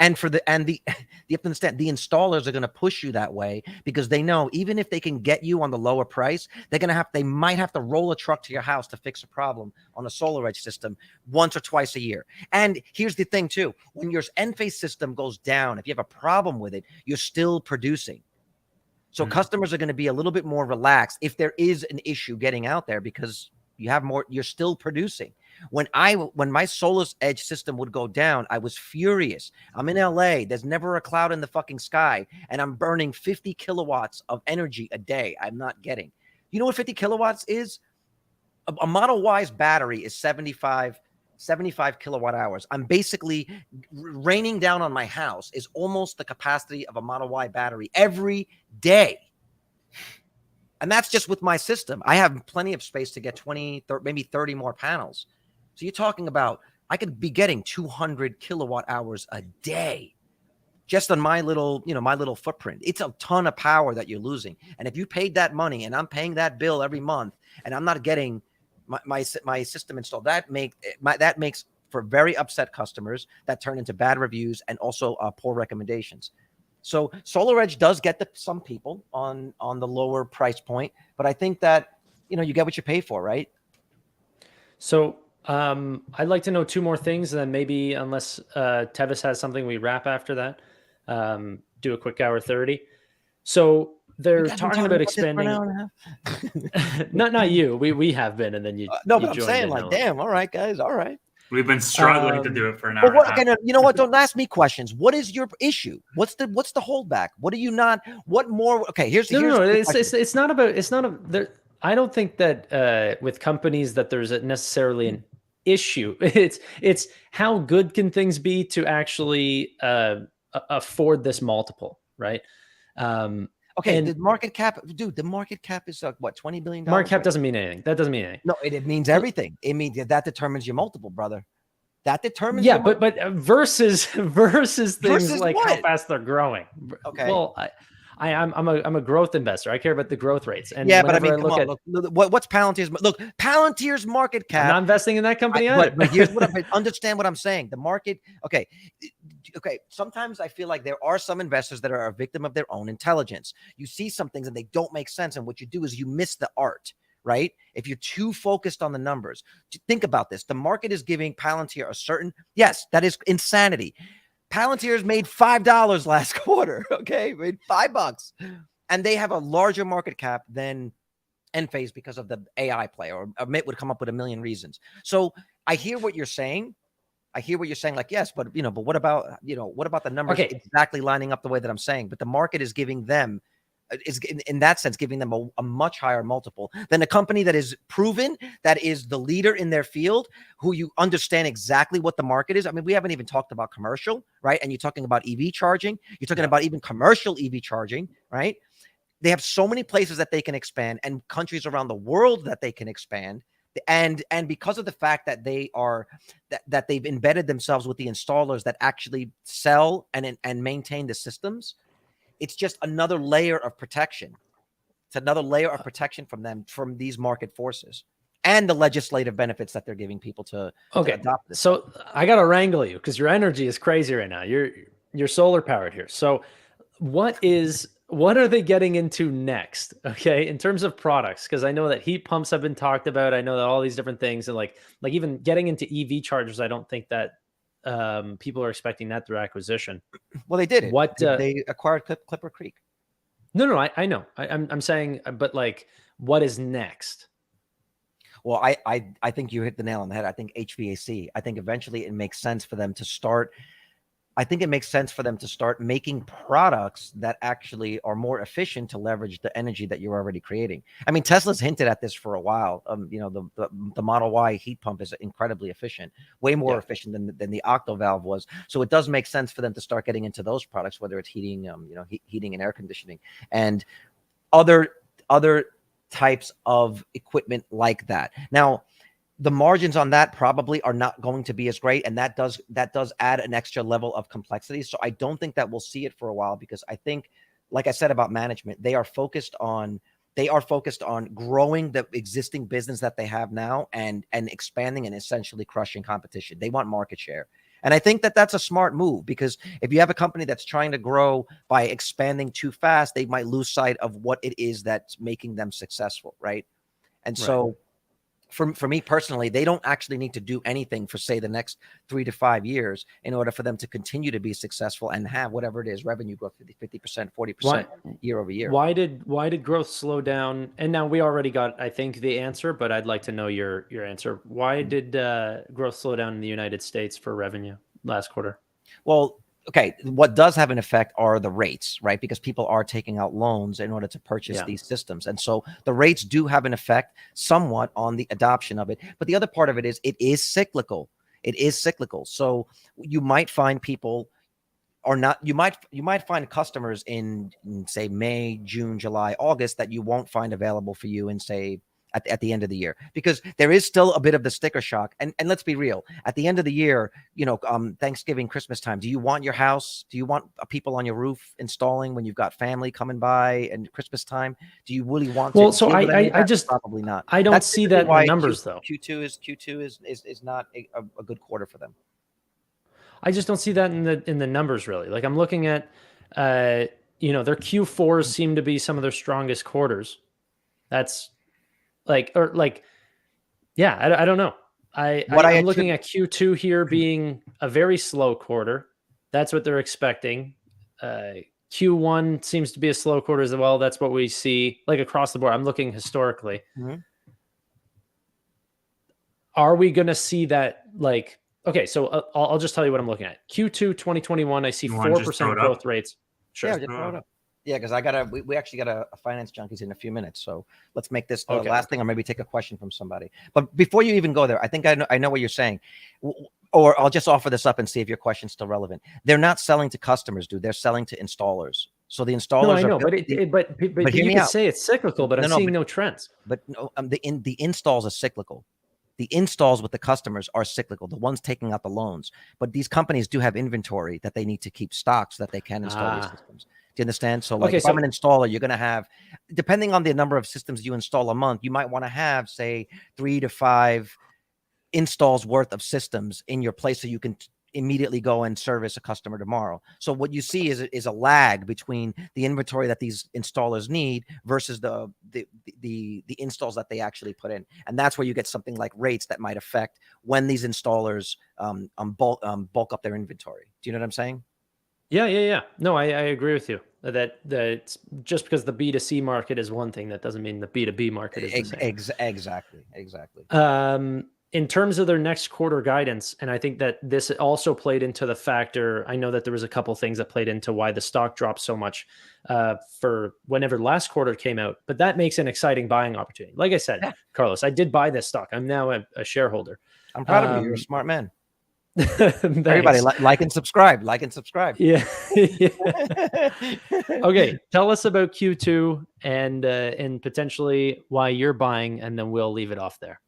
And you have to understand, the installers are going to push you that way because they know even if they can get you on the lower price, they might have to roll a truck to your house to fix a problem on a SolarEdge system once or twice a year. And here's the thing too, when your Enphase system goes down, if you have a problem with it, you're still producing. So customers are going to be a little bit more relaxed if there is an issue getting out there because you're still producing. When my SolarEdge system would go down, I was furious. I'm in LA. There's never a cloud in the fucking sky, and I'm burning 50 kilowatts of energy a day. I'm not getting. You know what 50 kilowatts is? A Model Y's battery is 75 kilowatt hours. I'm basically raining down on my house is almost the capacity of a Model Y battery every day. And that's just with my system. I have plenty of space to get 20, 30, maybe 30 more panels. So you're talking about, I could be getting 200 kilowatt hours a day just on my little footprint. It's a ton of power that you're losing. And if you paid that money and I'm paying that bill every month and I'm not getting my system installed, that makes for very upset customers that turn into bad reviews and also poor recommendations. So SolarEdge does get some people on the lower price point, but I think that, you get what you pay for, right? So I'd like to know two more things, and then maybe, unless Tevis has something, we wrap after that. Do a quick hour 30. So they're talking about expanding. Not you. We have been, and then you. No, you but I'm saying, like, damn. All right, guys. All right. We've been struggling to do it for an hour. Okay, you know what? Don't ask me questions. What is your issue? What's the holdback? What do you not? What more? Okay, here's no. It's not about. It's not a. I don't think that with companies that there's necessarily an issue. It's how good can things be to actually afford this multiple, right? Okay, the market cap, dude. The market cap is what, $20 billion. Market cap doesn't mean anything. That doesn't mean anything. No, it means everything. It means that determines your multiple, brother. That determines. Yeah, but versus things like what? how fast they're growing. Okay. Well, I'm a growth investor. I care about the growth rates. And yeah, but I mean, what's Palantir's? Look, Palantir's market cap. I'm not investing in that company either. But here's what understand what I'm saying. The market. Okay. Sometimes I feel like there are some investors that are a victim of their own intelligence. You see some things and they don't make sense, and what you do is you miss the art. Right? If you're too focused on the numbers, think about this. The market is giving Palantir yes, that is insanity. Palantir's made $5 last quarter. Okay, made $5, and they have a larger market cap than Enphase because of the AI play, or Amit would come up with a million reasons. So I hear what you're saying. Like, yes, but but what about the numbers exactly lining up the way that I'm saying? But the market is giving them. Is in that sense giving them a much higher multiple than a company that is proven, that is the leader in their field, who you understand exactly what the market is. I mean, we haven't even talked about commercial, right? And you're talking about EV charging. You're talking about even commercial EV charging, right? They have so many places that they can expand, and countries around the world that they can expand. And because of the fact that that they've embedded themselves with the installers that actually sell and maintain the systems, it's just another layer of protection. It's another layer of protection from them, from these market forces, and the legislative benefits that they're giving people to adopt this. So I got to wrangle you because your energy is crazy right now. You're solar powered here. So what are they getting into next? Okay, in terms of products, because I know that heat pumps have been talked about. I know that all these different things, and like even getting into EV chargers, I don't think that people are expecting that through acquisition. Well, they did it. They acquired Clipper Creek. No, I know. I'm saying, but like, what is next? Well, I think you hit the nail on the head. I think HVAC. I think eventually it makes sense for them to start. I think it makes sense for them to start making products that actually are more efficient to leverage the energy that you're already creating. I mean, Tesla's hinted at this for a while. The Model Y heat pump is incredibly efficient, way more efficient than the Octo valve was. So it does make sense for them to start getting into those products, whether it's heating, heating and air conditioning, and other types of equipment like that. Now, the margins on that probably are not going to be as great, and that does add an extra level of complexity. So I don't think that we'll see it for a while, because I think, like I said about management, they are focused on growing the existing business that they have now, and expanding and essentially crushing competition. They want market share. And I think that that's a smart move, because if you have a company that's trying to grow by expanding too fast, they might lose sight of what it is that's making them successful, right? And so for me personally, they don't actually need to do anything for, say, the next 3 to 5 years in order for them to continue to be successful and have whatever it is, revenue growth 50%, 40% year over year. Why did growth slow down? And now we already got, I think, the answer, but I'd like to know your answer. Why did growth slow down in the United States for revenue last quarter? Well, okay, what does have an effect are the rates, right? Because people are taking out loans in order to purchase these systems. And so the rates do have an effect somewhat on the adoption of it. But the other part of it is cyclical. It is cyclical. So you might find people or not, you might find customers in say May, June, July, August that you won't find available for you in, say, at the end of the year, because there is still a bit of the sticker shock. And let's be real, at the end of the year, Thanksgiving, Christmas time, do you want your house? Do you want people on your roof installing when you've got family coming by and Christmas time? Do you really want to? Well, so I just probably not. I don't see that in the numbers though. Q2 is not a good quarter for them. I just don't see that in the numbers really. Like I'm looking at, their Q4s seem to be some of their strongest quarters. That's I don't know. I'm looking at Q2 here being a very slow quarter. That's what they're expecting. Q1 seems to be a slow quarter as well. That's what we see like across the board. I'm looking historically. Mm-hmm. Are we going to see that okay, so I'll just tell you what I'm looking at. Q2 2021, I see 4% growth rates. Sure. Yeah, just throw it up. Yeah, because we actually got a finance junkies in a few minutes, so let's make this the last thing, or maybe take a question from somebody. But before you even go there, I think I know what you're saying, or I'll just offer this up and see if your question's still relevant. They're not selling to customers, dude. They're selling to installers. So the installers. No, I know, but you can say it's cyclical, but I'm seeing no trends. But no, the installs are cyclical. The installs with the customers are cyclical, the ones taking out the loans. But these companies do have inventory that they need to keep stock so that they can install these systems. Do you understand? So if I'm an installer, you're going to have, depending on the number of systems you install a month, you might want to have, say, 3 to 5 installs worth of systems in your place so you can immediately go and service a customer tomorrow. So what you see is a lag between the inventory that these installers need versus the installs that they actually put in. And that's where you get something like rates that might affect when these installers bulk up their inventory. Do you know what I'm saying? Yeah. No, I agree with you that it's just because the B2C market is one thing, that doesn't mean the B2B market is the same. Exactly. In terms of their next quarter guidance, and I think that this also played into the factor, I know that there was a couple things that played into why the stock dropped so much for whenever last quarter came out, but that makes an exciting buying opportunity. Like I said, Carlos, I did buy this stock. I'm now a shareholder. I'm proud of you. You're a smart man. Everybody like and subscribe. Yeah. Okay, tell us about Q2 and potentially why you're buying, and then we'll leave it off there.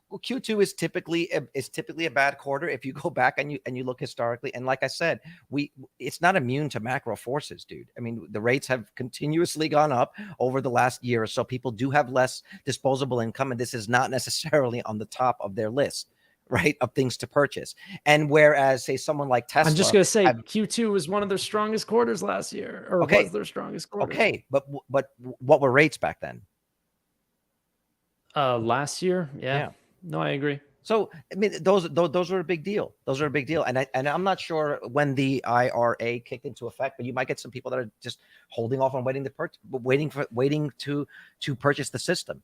Well, Q2 is typically a bad quarter if you go back and you look historically. And like I said, it's not immune to macro forces, dude. I mean, the rates have continuously gone up over the last year or so. People do have less disposable income, and this is not necessarily on the top of their list, right, of things to purchase. And whereas, say, someone like Tesla, I'm just going to say Q2 was one of their strongest quarters last year, or was their strongest quarter. Okay, but what were rates back then? Last year, yeah. No, I agree. So I mean, those are a big deal. Those are a big deal, and I'm not sure when the IRA kicked into effect, but you might get some people that are just holding off on waiting to purchase the system.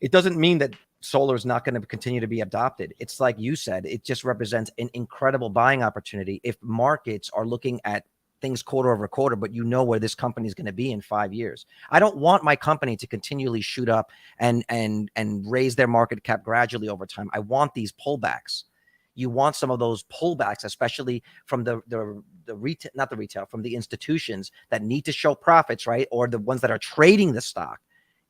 It doesn't mean that solar is not going to continue to be adopted. It's like you said, it just represents an incredible buying opportunity if markets are looking at things quarter over quarter, but you know where this company is going to be in 5 years. I don't want my company to continually shoot up and raise their market cap gradually over time. I want these pullbacks. You want some of those pullbacks, especially from the retail, from the institutions that need to show profits, right? Or the ones that are trading the stock.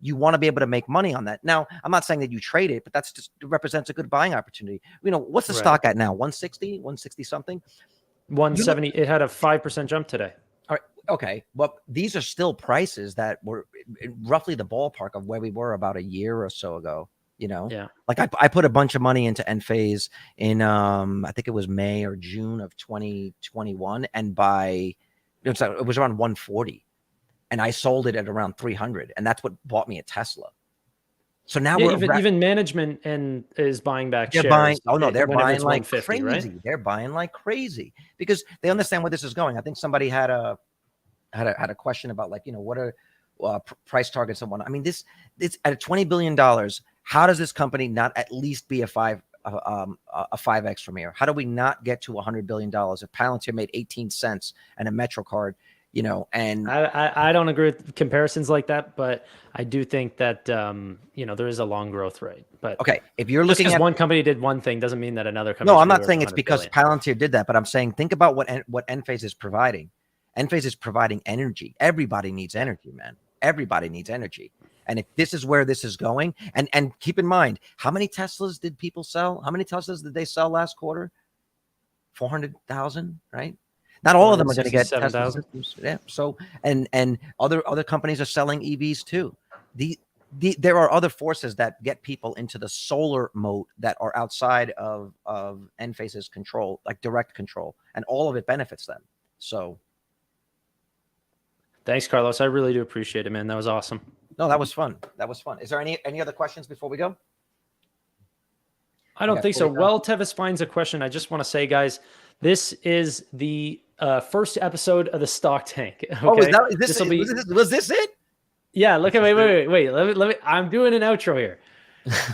you want to be able to make money on that. Now, I'm not saying that you trade it, but that's just represents a good buying opportunity. What's the stock at now? 160, 160 something? 170. It had a 5% jump today. All right. Okay. Well, these are still prices that were roughly the ballpark of where we were about a year or so ago. Yeah. Like I put a bunch of money into Enphase in I think it was May or June of 2021, and it was around 140, and I sold it at around 300, and that's what bought me a Tesla. So now even management is buying back shares. They're buying like crazy. Right? They're buying like crazy because they understand where this is going. I think somebody had a question about what are price targets and whatnot. I mean, this at $20 billion. How does this company not at least be a 5x from here? How do we not get to $100 billion? If Palantir made 18 cents and a MetroCard, and I don't agree with comparisons like that, but I do think that there is a long growth rate. But okay, if you're looking at one company did one thing doesn't mean that another company. No, I'm not saying it's because Palantir did that, but I'm saying think about what Enphase is providing. Enphase is providing energy. Everybody needs energy, man. Everybody needs energy. And if this is where this is going, and keep in mind, how many Teslas did people sell? How many Teslas did they sell last quarter? 400,000, right? Not all of them are going to get Tesla systems. Yeah. So, and other companies are selling EVs too. There are other forces that get people into the solar mode that are outside of Enphase's control, like direct control, and all of it benefits them. So, thanks, Carlos. I really do appreciate it, man. That was awesome. No, that was fun. That was fun. Is there any other questions before we go? I don't think so. Well, Tevis finds a question. I just want to say, guys, this is the first episode of the Stock Tank. Okay? Oh, was this it? Yeah. Look at wait. Let me. I'm doing an outro here.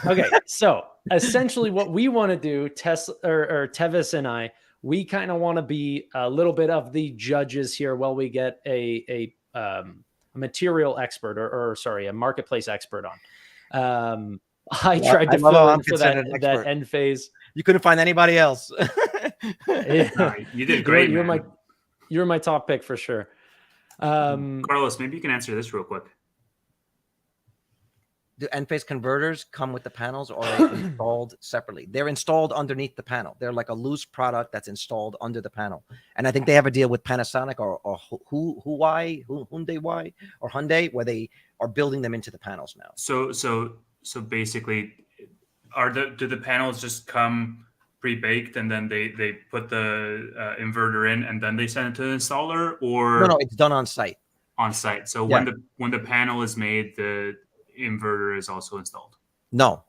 Okay. So essentially, what we want to do, Tevis and I, we kind of want to be a little bit of the judges here while we get a material expert or a marketplace expert on. I tried to fill in for that Enphase. You couldn't find anybody else. No, you did great. You're my top pick for sure. Carlos, maybe you can answer this real quick. Do Enphase converters come with the panels, or are they installed separately? They're installed underneath the panel. They're like a loose product that's installed under the panel. And I think they have a deal with Panasonic or Hyundai, where they are building them into the panels now. So basically, do the panels just come pre-baked and then they put the inverter in and then they send it to the installer, or no, it's done on site. On site. So when the panel is made, the inverter is also installed. No,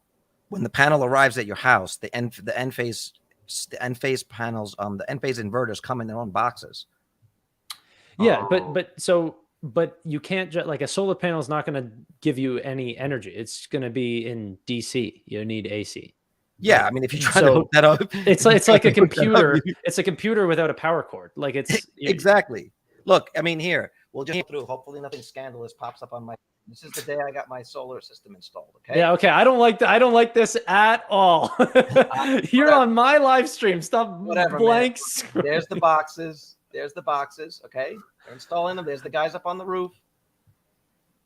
when the panel arrives at your house, the Enphase panels, the Enphase inverters come in their own boxes. Yeah, but you can't just, like, a solar panel is not going to give you any energy. It's going to be in DC. You need AC. Yeah, right? I mean, if you try to hook that up, it's like a computer. It's a computer without a power cord. Like it's exactly. Look, I mean, here we'll just go through. Hopefully, nothing scandalous pops up on my. This is the day I got my solar system installed. Okay. Yeah. Okay. I don't like this at all. You're on my live stream. Stop. Whatever. Blank. There's the boxes. Okay. They're installing them. There's the guys up on the roof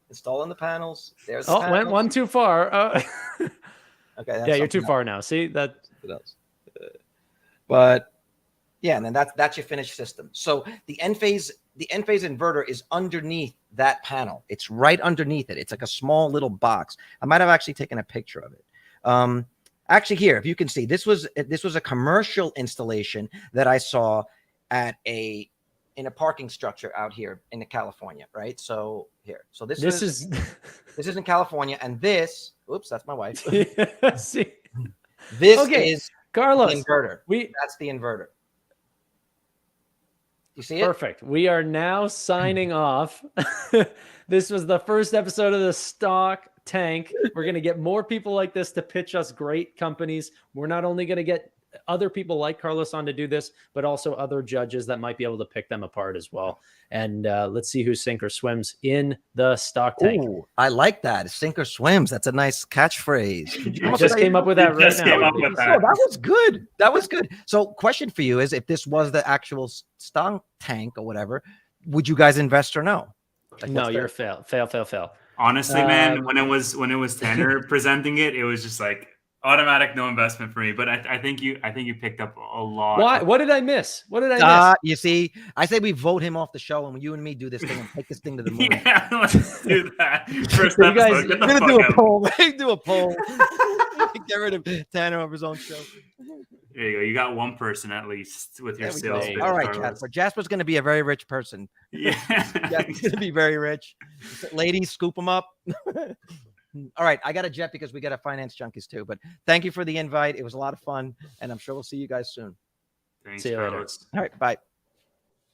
installing the panels. There's the panels. Went one too far. Okay. Yeah, you're too far now. See that? But yeah, and then that's your finished system. So the Enphase inverter is underneath that panel. It's right underneath it. It's like a small little box. I might have actually taken a picture of it. Actually, here, if you can see, this was a commercial installation that I saw in a parking structure out here in California, right? So here, so this is in California, and this, oops, that's my wife. See, this is Carlos. The inverter. That's the inverter. You see it? Perfect. We are now signing off. This was the first episode of the Stock Tank. We're going to get more people like this to pitch us great companies. We're not only going to get other people like Carlos on to do this, but also other judges that might be able to pick them apart as well. And let's see who sink or swims in the Stock Tank. Ooh, I like that. Sink or swims. That's a nice catchphrase. I just came up with that right now. That was good. That was good. So question for you is, if this was the actual Stock Tank or whatever, would you guys invest or no? No, you're a fail. Honestly, man, when it was Tanner presenting it, it was just like automatic no investment for me. But I think you picked up a lot. Why? What did I miss? What did I miss? You see, I say we vote him off the show, and you and me do this thing and take this thing to the moon. Yeah, let's do that. First You guys- episode. Get the We're gonna fuck do a out. poll. Do a poll. Get rid of Tanner off his own show. There you go. You got one person at least with your There we sales go. pitch, All right, Carlos. Jasper. Jasper's going to be a very rich person. Yeah. Jasper's going to be very rich. Ladies, scoop him up. All right, I got a jet because we got a finance junkies too. But thank you for the invite. It was a lot of fun, and I'm sure we'll see you guys soon. Thanks, See you later. Carlos. All right, bye.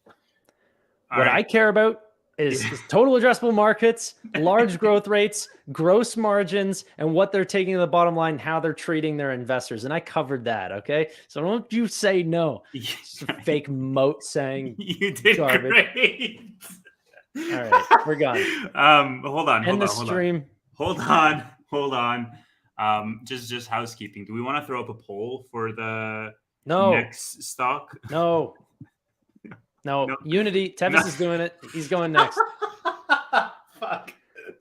All What right. I care about is total addressable markets, large growth rates, gross margins, and what they're taking to the bottom line, how they're treating their investors. And I covered that. Okay. So don't you say no. It's a fake moat saying You did garbage. great. All right, we're gone. Hold on. End the stream. Hold on. Just housekeeping. Do we want to throw up a poll for the No, next stock? no. No. Unity. Tevis No. is doing it. He's going next. Fuck.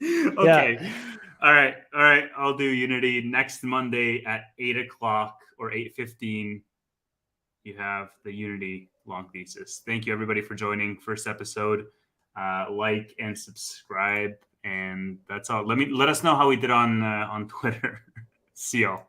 Okay. All right. I'll do Unity next Monday at 8:00 or 8:15. You have the Unity long thesis. Thank you everybody for joining first episode. Like and subscribe, and that's all. Let us know how we did on Twitter. See y'all.